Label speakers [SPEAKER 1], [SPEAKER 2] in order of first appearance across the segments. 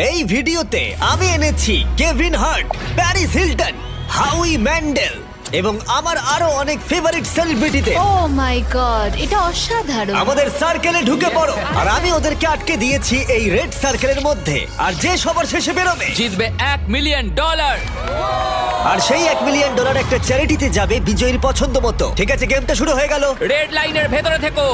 [SPEAKER 1] এই ভিডিওতে আমি এনেছি Kevin Hart, Paris Hilton, হাউই Mendel এবং আমার আরো অনেক ফেভারিট সেলিব্রিটিদের।
[SPEAKER 2] ও মাই গড, এটা অসাধারণ।
[SPEAKER 1] আমাদের সার্কেলে ঢুকে পড়ো, আর আমি ওদেরকে আটকে দিয়েছি এই রেড সার্কেলের মধ্যে। আর যে সবার শেষে বেরোবে
[SPEAKER 3] জিতবে $1 মিলিয়ন।
[SPEAKER 1] আর সেই $1 মিলিয়ন একটা চ্যারিটিতে যাবে বিজয়ীর পছন্দ মতো। ঠিক আছে, গেমটা শুরু হয়ে গেল।
[SPEAKER 3] রেড লাইনের ভেতরে থেকো।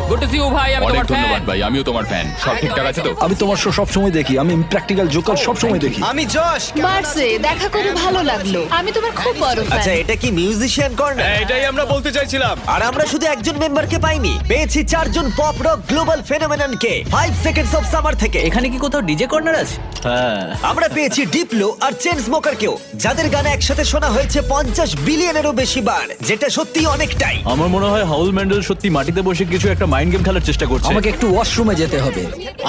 [SPEAKER 3] গুড টু সি ইউ ভাই, আমি
[SPEAKER 4] অনেক
[SPEAKER 3] তোমার ফ্যান।
[SPEAKER 4] ধন্যবাদ ভাই, আমিও তোমার ফ্যান। সব ঠিকঠাক আছে তো?
[SPEAKER 5] আমি তোমার শো সবসময় দেখি, আমি প্র্যাকটিক্যাল জোকার সবসময় দেখি।
[SPEAKER 1] আমি যশ।
[SPEAKER 2] মার্সে দেখা করে ভালো লাগলো, আমি তোমার খুব বড়
[SPEAKER 1] আচ্ছা,
[SPEAKER 2] ফ্যান।
[SPEAKER 1] এটা কি মিউজিশিয়ান কর্নার?
[SPEAKER 6] এটাই আমরা বলতে চাইছিলাম।
[SPEAKER 1] আর আমরা শুধু একজন মেম্বারকে পাইনি, পেয়েছি 4 জন পপ রক গ্লোবাল ফেনোমেননকে 5 সেকেন্ডস অফ সামার থেকে।
[SPEAKER 6] এখানে কি কোথাও ডিজে কর্নার আছে?
[SPEAKER 1] আমরা পেয়েছি ডিপ্লো আর চেন স্মোকারকেও, যাদের গানে একসাথে শোনা হয়েছে 50 বিলিয়নেরও বেশি বার, যেটা সত্যি অনেকটাই।
[SPEAKER 6] আমার মনে হয় হাউল ম্যান্ডেল সত্যি মাটিতে বসে কিছু একটা মাইন্ড গেম খেলার চেষ্টা করছে।
[SPEAKER 5] আমাকে একটু ওয়াশরুমে যেতে হবে।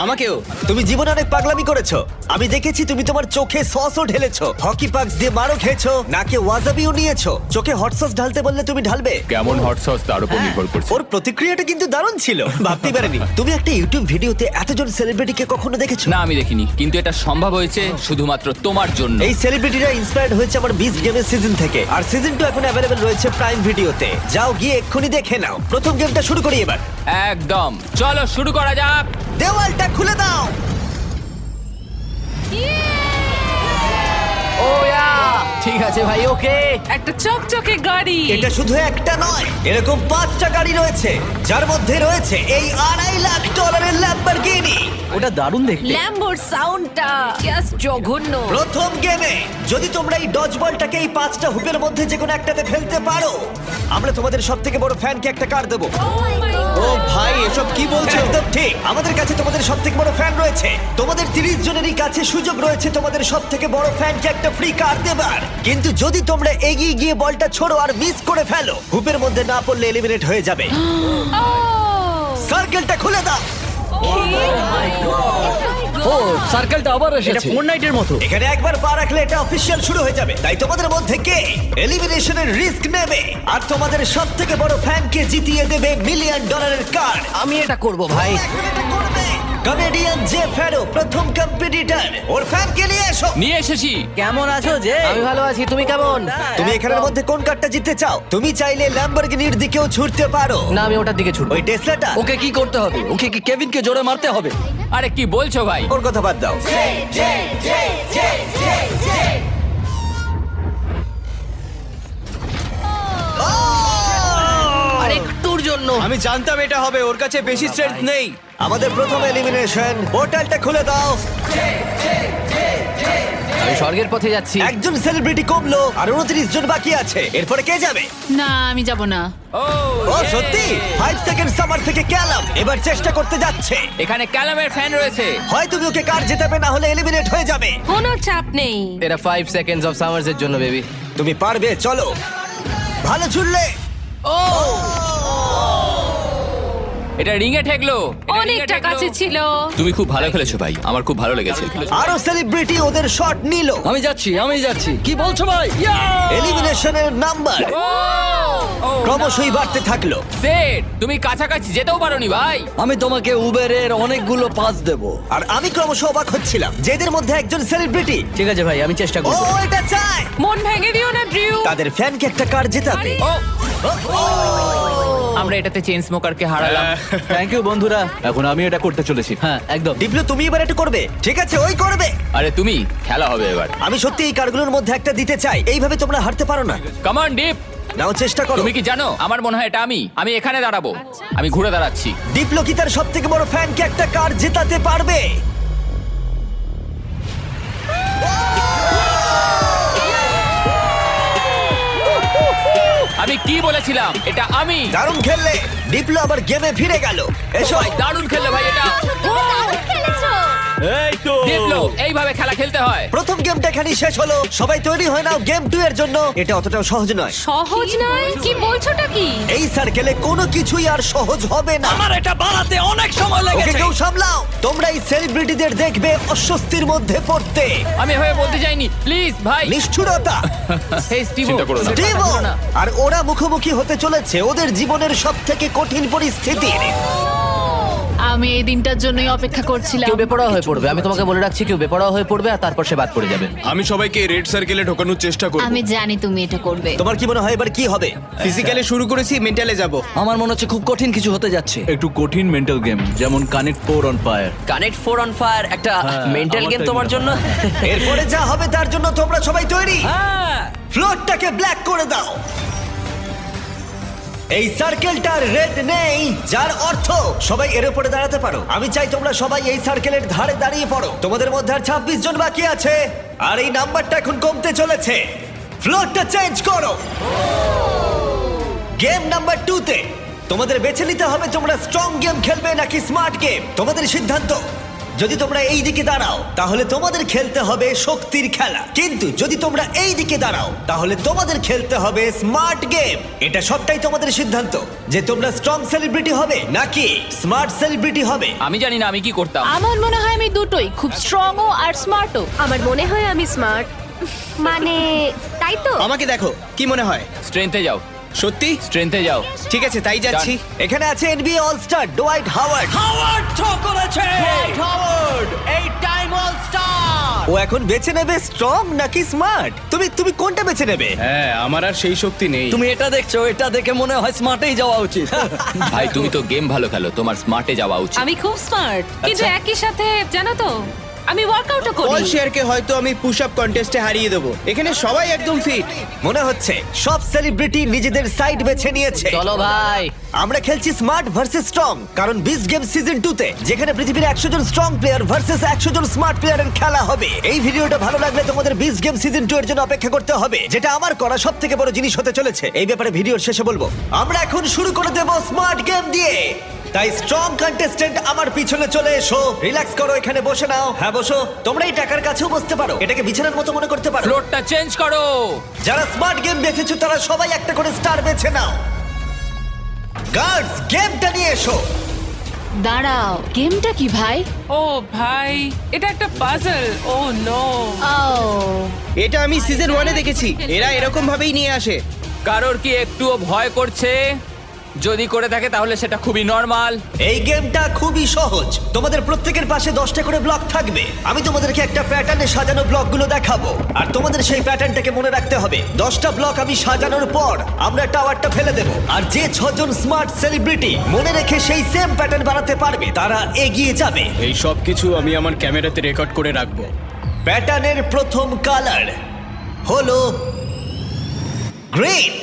[SPEAKER 6] আমাকেও।
[SPEAKER 1] তুমি জীবনে অনেক পাগলামি করেছো। আমি দেখেছি তুমি তোমার চোখে সসও ঢেলেছো, হকি পাক্স দিয়ে মারও খেয়েছো, নাকে ওয়াজাবিও নিয়েছো। চোখে হট সস ঢালতে বললে তুমি ঢালবে।
[SPEAKER 4] কেমন হট সস তার উপর নির্ভর করছে।
[SPEAKER 1] ওর প্রতিক্রিয়াটা কিন্তু দারুণ ছিল, ভাবতে পারেনি। তুমি একটা ইউটিউব ভিডিওতে এতজন সেলিব্রিটিকে কখনো দেখেছো?
[SPEAKER 3] না, আমি দেখিনি, কিন্তু এটা সম্ভব হয়েছে শুধুমাত্র তোমার জন্য।
[SPEAKER 1] এই সেলিব্রিটিরা ইন্সপায়ার্ড হয়েছে আমার বিস্ট গেমের সিজন থেকে, আর সিজন 2 এখন অ্যাভেলেবল রয়েছে প্রাইম ভিডিওতে। যাও গিয়ে এক্ষুনি দেখে নাও। প্রথম গেমটা শুরু করি এবার।
[SPEAKER 3] একদম, চলো শুরু করা যাক।
[SPEAKER 1] দেওয়ালটা খুলে দাও।
[SPEAKER 6] ঠিক আছে ভাই, ওকে।
[SPEAKER 7] একটা চকচকে গাড়ি।
[SPEAKER 1] এটা শুধু একটা নয়, এরকম 5টা গাড়ি রয়েছে, যার মধ্যে রয়েছে এই $2.5 লাখ ল্যাম্বরগিনি।
[SPEAKER 6] ওটা দারুণ দেখতে।
[SPEAKER 7] ল্যাম্বোর সাউন্ডটা জাস্ট জঘন্য।
[SPEAKER 1] প্রথম গেমে যদি তোমরা এই ডজ বলটাকে এই 5টা হুপের মধ্যে যে কোনো একটাতে ফেলতে পারো, আমরা তোমাদের সবথেকে বড় ফ্যানকে একটা কার দেবো।
[SPEAKER 6] ও ভাই, এসব কি বলছো?
[SPEAKER 1] একদম ঠিক, আমাদের কাছে তোমাদের সবথেকে বড় ফ্যান রয়েছে। তোমাদের 30 জনেরই কাছে সুযোগ রয়েছে তোমাদের সবথেকে বড় ফ্যানকে একটা ফ্রি কার দেবার। কিন্তু যদি তোমরা এগিয়ে গিয়ে বলটা ছোড়ো আর মিস করে ফেলো, হুপের মধ্যে না পড়লে এলিমিনেট হয়ে যাবে। সার্কেলটা খুলে দাও।
[SPEAKER 5] ও সার্কেলটা আবার
[SPEAKER 6] এটা
[SPEAKER 5] এসেছে।
[SPEAKER 6] ফোরনাইটের মতো।
[SPEAKER 1] এখানে একবার পা রাখলে এটা অফিসিয়াল শুরু হয়ে যাবে। তাই তোমাদের মধ্যে কে এলিমিনেশনের রিস্ক নেবে আর তোমাদের সবথেকে বড় ফ্যানকে জিতিয়ে দেবে $1 মিলিয়ন কার?
[SPEAKER 6] আমি এটা করব ভাই।
[SPEAKER 1] কমেডিয়ান জে ফেরো প্রথম কম্পিটিটর, ওর ফ্যানকে নিয়ে এসো।
[SPEAKER 3] নিয়ে এসেছি।
[SPEAKER 6] কেমন আছো যে? আমি ভালো আছি, তুমি কেমন?
[SPEAKER 1] তুমি এখানের মধ্যে কোন কারটা জিততে চাও? তুমি চাইলে ল্যাম্বরগিনির দিকেও ছুটতে পারো।
[SPEAKER 6] না, আমি ওটার দিকে ছুটবো।
[SPEAKER 1] ওই টেসলাটা।
[SPEAKER 5] ওকে কি করতে হবে? ওকে কি কেভিনকে জোরে মারতে হবে?
[SPEAKER 3] আরে কি বলছো ভাই?
[SPEAKER 1] ওর কথা বাদ দাও।
[SPEAKER 6] আর একটুর জন্য
[SPEAKER 8] আমি জানতাম এটা হবে, ওর কাছে বেশি স্ট্রেংথ নেই।
[SPEAKER 1] আমাদের প্রথম এলিমিনেশন, পোর্টালটা খুলে দাও।
[SPEAKER 6] আমি স্বর্গের পথে যাচ্ছি।
[SPEAKER 1] একজন সেলিব্রিটি কমলো আর 29 জন বাকি আছে। এরপরে কে যাবে?
[SPEAKER 2] না, আমি যাব না।
[SPEAKER 1] ও সত্যি? 5 সেকেন্ড সামার থেকে ক্যালাম এবার চেষ্টা করতে যাচ্ছে।
[SPEAKER 3] এখানে ক্যালামের ফ্যান রয়েছে।
[SPEAKER 1] হয় তুমি ওকে কার জেতাবে, না হলে এলিমিনেট হয়ে যাবে।
[SPEAKER 7] কোনো চাপ নেই।
[SPEAKER 6] এটা 5 সেকেন্ডস অফ সামার্স এর জন্য বেবি।
[SPEAKER 1] তুমি পারবে, চলো। ভালো ছুড়লে।
[SPEAKER 3] এটা রিং এ ঠেকলো। এটা ring এ
[SPEAKER 7] অনেকটা
[SPEAKER 3] ঠেকলো।
[SPEAKER 7] কাছে ছিল।
[SPEAKER 4] তুমি খুব ভালো খেলেছো ভাই, আমার খুব ভালো লেগেছে।
[SPEAKER 1] আরো সেলিব্রিটি ওদের শট নিল।
[SPEAKER 5] আমি যাচ্ছি। কি বলছো ভাই?
[SPEAKER 1] এলিমিনেশনের নাম্বার ক্রমশই বাড়তে থাকলো।
[SPEAKER 3] সেট, তুমি কাছাকাছি যেতেও পারোনি ভাই।
[SPEAKER 5] আমি তোমাকে উবেরের অনেকগুলো পাস দেব।
[SPEAKER 1] আর আমি ক্রমশ অবাক হচ্ছিলাম যে এদের মধ্যে একজন সেলিব্রিটি।
[SPEAKER 6] ঠিক আছে ভাই, আমি চেষ্টা
[SPEAKER 1] ও
[SPEAKER 6] করব।
[SPEAKER 1] এটা চায়
[SPEAKER 7] মন ভেঙে দিও না ড্রিউ।
[SPEAKER 1] তাদের ফ্যানকে একটা কার জেতাবে।
[SPEAKER 3] ও, আমরা এটাতে চেন স্মোকারকে হারালাম।
[SPEAKER 6] থ্যাংক ইউ বন্ধুরা, এখন আমি এটা করতে চলেছি। হ্যাঁ, একদম।
[SPEAKER 1] ডিপ্লো, তুমি এবার এটা করবে? ঠিক আছে, ওই করবে।
[SPEAKER 3] আরে তুমি, খেলা হবে এবার।
[SPEAKER 1] আমি সত্যি এই কারগুলোর মধ্যে একটা দিতে চাই। এইভাবে তোমরা হারতে পারো না।
[SPEAKER 3] Come on deep.
[SPEAKER 1] নাও চেষ্টা করো।
[SPEAKER 3] তুমি কি জানো, আমার মনে হয় এটা আমি এখানে দাঁড়াবো। আমি ঘুরে দাঁড়াচ্ছি।
[SPEAKER 1] ডিপ্লো কি তার সব থেকে বড় ফ্যানকে একটা কার জেতাতে পারবে?
[SPEAKER 3] আমি কি বলেছিলাম, এটা আমি।
[SPEAKER 1] দারুণ খেললে। ডিপ্লো আবার গেমে ফিরে গেল। এসো।
[SPEAKER 3] ভাই দারুণ খেললে ভাই এটা।
[SPEAKER 8] এই তো
[SPEAKER 3] ডিপ্লো, এইভাবে খেলা খেলতে হয়।
[SPEAKER 1] প্রথম গেমটা এখানেই শেষ হলো। সবাই তৈরি হয়ে নাও গেম 2 এর জন্য। এটা অতটাও সহজ নয়।
[SPEAKER 7] সহজ নয়? কি বলছোটা কি?
[SPEAKER 1] এই সার্কেলে কোনো কিছুই আর সহজ হবে না।
[SPEAKER 5] আমার এটা বানাতে অনেক সময়
[SPEAKER 1] ওকে
[SPEAKER 5] লেগেছে।
[SPEAKER 1] কেউ সামলাও। তোমরা এই সেলিব্রিটিদের দেখবে অস্বস্তির মধ্যে পড়তে।
[SPEAKER 3] আমি হয়ে বলতে চাইনি, প্লিজ ভাই।
[SPEAKER 1] নিষ্ঠুরতা।
[SPEAKER 3] এই স্টিভো,
[SPEAKER 4] চিন্তা করো না।
[SPEAKER 1] স্টিভো! আর ওরা মুখোমুখি হতে চলেছে ওদের জীবনের সব থেকে কঠিন পরিস্থিতির।
[SPEAKER 2] আমি এই দিনটার জন্যই অপেক্ষা করছিলাম।
[SPEAKER 9] কেউ বেপরোয়া হয়ে পড়বে, আমি তোমাকে বলে রাখছি, কেউ বেপরোয়া হয়ে পড়বে আর তারপর সে বাদ পড়ে যাবে।
[SPEAKER 10] আমি সবাইকে রেড সার্কেলে ঢোকানোর চেষ্টা করব।
[SPEAKER 2] আমি জানি তুমি এটা করবে।
[SPEAKER 1] তোমার কি মনে হয় এবার কি হবে?
[SPEAKER 8] ফিজিক্যালে শুরু করেছি, মেন্টালে যাব।
[SPEAKER 5] আমার মনে হচ্ছে খুব কঠিন কিছু হতে যাচ্ছে।
[SPEAKER 6] একটু কঠিন মেন্টাল গেম, যেমন connect 4 on fire.
[SPEAKER 9] Connect 4 on fire একটা মেন্টাল
[SPEAKER 6] আমার
[SPEAKER 9] গেম
[SPEAKER 6] তাই
[SPEAKER 9] তোমার
[SPEAKER 6] মনে
[SPEAKER 9] জন্য।
[SPEAKER 1] এরপরে যা হবে তার জন্য তোমরা সবাই তৈরি?
[SPEAKER 5] হ্যাঁ।
[SPEAKER 1] ফ্লোরটাকে ব্ল্যাক করে দাও। এই সার্কেলটার রেড নেই, যার অর্থ সবাই এর উপরে দাঁড়াতে পারো। আমি চাই তোমরা সবাই এই সার্কেলের ধারে দাঁড়িয়ে পড়ো। তোমাদের মধ্যে আর 26 জন বাকি আছে, আর এই নাম্বারটা এখন কমতে চলেছে। ফ্লোরটা চেঞ্জ করো। গেম নাম্বার 2 তে তোমাদের বেছে নিতে হবে তোমরা স্ট্রং গেম খেলবে নাকি স্মার্ট গেম। তোমাদের সিদ্ধান্ত। যদি তোমরা এই দিকে দাঁড়াও তাহলে তোমাদের খেলতে হবে শক্তির খেলা, কিন্তু যদি তোমরা এই দিকে দাঁড়াও তাহলে তোমাদের খেলতে হবে স্মার্ট গেম। এটা সবটাই তোমাদের সিদ্ধান্ত যে তোমরা স্ট্রং সেলিব্রিটি হবে নাকি স্মার্ট সেলিব্রিটি হবে।
[SPEAKER 3] আমি জানি না আমি কি করতাম।
[SPEAKER 2] আমার মনে হয় আমি দুটোই, খুব স্ট্রংও আর স্মার্টও।
[SPEAKER 7] আমার মনে হয় আমি স্মার্ট, মানে তাই তো।
[SPEAKER 8] আমাকে দেখো, কি মনে হয়?
[SPEAKER 3] স্ট্রেংথে যাও,
[SPEAKER 8] সত্যি?
[SPEAKER 3] স্ট্রেংথে যাও।
[SPEAKER 8] ঠিক আছে, তাই যাচ্ছি।
[SPEAKER 1] এখানে আছে NBA all star Dwight Howard.
[SPEAKER 5] Howard ঠক করেছে।
[SPEAKER 1] ও এখন বেছে নেবে স্ট্রং নাকি স্মার্ট। তুমি তুমি কোনটা বেছে নেবে?
[SPEAKER 10] হ্যাঁ, আমার আর সেই শক্তি নেই।
[SPEAKER 5] তুমি এটা দেখছো, এটা দেখে মনে হয় স্মার্টেই যাওয়া উচিত।
[SPEAKER 4] ভাই তুমি তো গেম ভালো খেলো, তোমার স্মার্টে যাওয়া উচিত।
[SPEAKER 7] আমি খুব স্মার্ট, কিন্তু
[SPEAKER 1] আচ্ছা।
[SPEAKER 7] একই সাথে জানো তো আমি ওয়ার্কআউটও
[SPEAKER 8] পল
[SPEAKER 7] করি।
[SPEAKER 8] শেয়ারকে হয়তো আমি পুশ আপ কন্টেস্টে হারিয়ে দেবো। এখানে সবাই একদম ফিট।
[SPEAKER 1] মনে হচ্ছে সব সেলিব্রিটি নিজেদের সাইড বেছে নিয়েছে।
[SPEAKER 9] চলো ভাই।
[SPEAKER 1] আমরা খেলছি স্মার্ট ভার্সেস স্ট্রং, কারণ বিচ গেম সিজন 2 তে যেখানে পৃথিবীর 100 জন স্ট্রং প্লেয়ার ভার্সেস 100 জন স্মার্ট প্লেয়ারের খেলা হবে। এই ভিডিওটা ভালো লাগলে তোমাদের বিচ গেম সিজন 2 এর জন্য অপেক্ষা করতে হবে, যেটা আমার করা সবথেকে বড় জিনিস হতে চলেছে। এই ব্যাপারে ভিডিওর শেষে বলবো। আমরা এখন শুরু করে দেব স্মার্ট গেম দিয়ে। তাই স্ট্রং কন্টেস্ট্যান্ট আমার পিছনে চলে এসো। রিল্যাক্স করো, এখানে বসে নাও। হ্যাঁ বসো। তোমরা এই টাকার কাছেও বসতে পারো, এটাকে বিছানার মতো মনে করতে পারো।
[SPEAKER 3] ফ্লোরটা চেঞ্জ করো।
[SPEAKER 1] যারা স্মার্ট গেম বেছেছো তারা সবাই একটা করে স্টার বেছে নাও। গার্ডস, গেমটা নিয়ে এসো।
[SPEAKER 2] দাঁড়াও, গেমটা কি ভাই?
[SPEAKER 7] ও ভাই, এটা একটা পাজল। ও নো।
[SPEAKER 2] ও
[SPEAKER 8] এটা আমি সিজন 1 এ দেখেছি। এরা এরকম ভাবেই নিয়ে আসে।
[SPEAKER 3] কারোর কি একটুও ভয় করছে? যদি করে থাকে তাহলে সেটা খুবই নর্মাল।
[SPEAKER 1] এই গেমটা খুবই সহজ। তোমাদের প্রত্যেকের পাশে 10টা করে ব্লক থাকবে। আমি তোমাদেরকে একটা প্যাটার্নে সাজানো ব্লকগুলো দেখাবো, আর তোমাদের সেই প্যাটার্নটাকে মনে রাখতে হবে। 10টা ব্লক আমি সাজানোর পর আমরা টাওয়ারটা ফেলে দেব, আর যে 6 জন স্মার্ট সেলিব্রিটি মনে রেখে সেই সেম প্যাটার্ন বানাতে পারবে তারা এগিয়ে যাবে।
[SPEAKER 10] এই সব কিছু আমি আমার ক্যামেরাতে রেকর্ড করে রাখবো।
[SPEAKER 1] প্যাটার্নের প্রথম কালার হলো গ্রিন।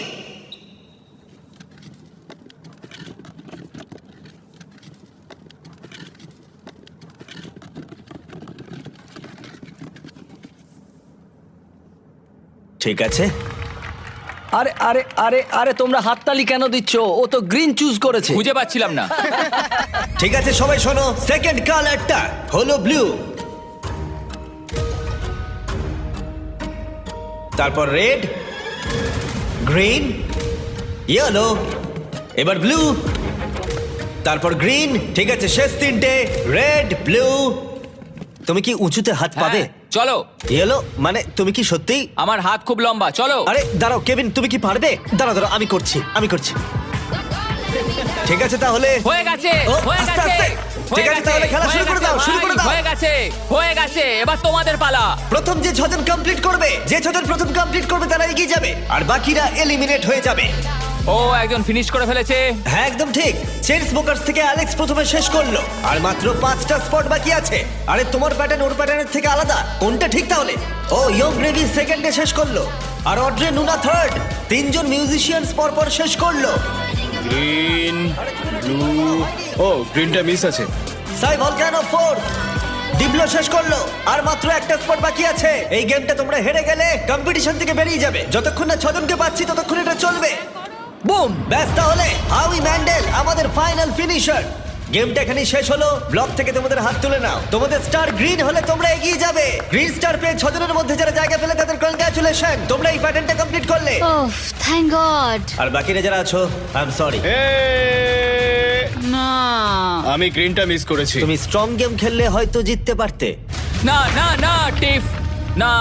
[SPEAKER 1] ঠিক আছে,
[SPEAKER 5] আরে আরে আরে আরে তোমরা হাততালি কেন দিচ্ছ? ও তো গ্রিন চুজ করেছে।
[SPEAKER 3] খুঁজে পাচ্ছিলাম না।
[SPEAKER 1] ঠিক আছে সবাই শোনো। সেকেন্ড কালারটা হলো ব্লু, তারপর রেড, গ্রিন, ইয়েলো, এবার ব্লু, তারপর গ্রিন। ঠিক আছে, শেষ তিনটে রেড, ব্লু। তুমি কি উঁচুতে হাত পাবে?
[SPEAKER 3] হ্যাঁ, চলো।
[SPEAKER 1] ইয়েলো মানে তুমি কি সত্যি?
[SPEAKER 3] আমার হাত খুব লম্বা, চলো।
[SPEAKER 1] আরে দাঁড়াও কেভিন, তুমি কি পারবে? দাঁড়াও দাঁড়াও, আমি করছি। ঠিক আছে তাহলে
[SPEAKER 3] হয়ে গেছে,
[SPEAKER 1] ও,
[SPEAKER 3] হয়ে
[SPEAKER 1] আস্তে,
[SPEAKER 3] গেছে,
[SPEAKER 1] আস্তে। ঠিক
[SPEAKER 3] হয়ে
[SPEAKER 1] আছে,
[SPEAKER 3] গেছে,
[SPEAKER 1] তাহলে খেলা
[SPEAKER 3] হয়ে
[SPEAKER 1] শুরু করে
[SPEAKER 3] গেছে
[SPEAKER 1] দাও, শুরু
[SPEAKER 3] ভাই,
[SPEAKER 1] করে দাও।
[SPEAKER 3] হয়ে গেছে, হয়ে গেছে। এবার তোমাদের পালা।
[SPEAKER 1] প্রথম যে 6 জন কমপ্লিট করবে, যে 6 জন প্রথম কমপ্লিট করবে তারা এগিয়ে যাবে, আর বাকিরা এলিমিনেট হয়ে যাবে।
[SPEAKER 3] ও একজন ফিনিশ করে ফেলেছে।
[SPEAKER 1] হ্যাঁ একদম ঠিক। চেন স্মোকার্স থেকে অ্যালেক্স প্রথমে শেষ করলো, আর মাত্র 5টা স্পট বাকি আছে। আরে তোমার প্যাটার্ন ওর প্যাটার্নের থেকে আলাদা, কোনটা ঠিক তাহলে? ও ইয়ং গ্রেভি সেকেন্ডে শেষ করলো, আর অড্রে নুনা থার্ড। 3 জন মিউজিশিয়ানস পরপর শেষ করলো।
[SPEAKER 10] গ্রিন, ব্লু, ও গ্রিনটা মিস আছে।
[SPEAKER 1] সাই ভলকানো 4 ডিবলো শেষ করলো, আর মাত্র একটা স্পট বাকি আছে। এই গেমটা তোমরা হেরে গেলে কম্পিটিশন থেকে বেরিয়ে যাবে। যতক্ষণ না 6 জনকে পাচ্ছি ততক্ষণ এটা চলবে।
[SPEAKER 5] বুম।
[SPEAKER 1] ব্যাস, তাহলে হাউই ম্যান্ডেল আমাদের ফাইনাল ফিনিশার। গেমটা এখানেই শেষ হলো। ব্লক থেকে তোমাদের হাত তুলে নাও। তোমাদের স্টার গ্রিন হলে তোমরা এগিয়ে যাবে। গ্রিন স্টার পেয়ে 6 জনের মধ্যে যারা জায়গা পেলে তাদের কনগ্রাচুলেশন, তোমরা এই প্যাটার্নটা কমপ্লিট করলে।
[SPEAKER 2] ওহ থ্যাংক গড।
[SPEAKER 1] আর বাকিরা যারা আছো, আই এম সরি।
[SPEAKER 2] না
[SPEAKER 10] আমি গ্রিনটা মিস করেছি।
[SPEAKER 1] তুমি স্ট্রং গেম খেললে হয়তো জিততে পারতে।
[SPEAKER 3] না না না টিফ, না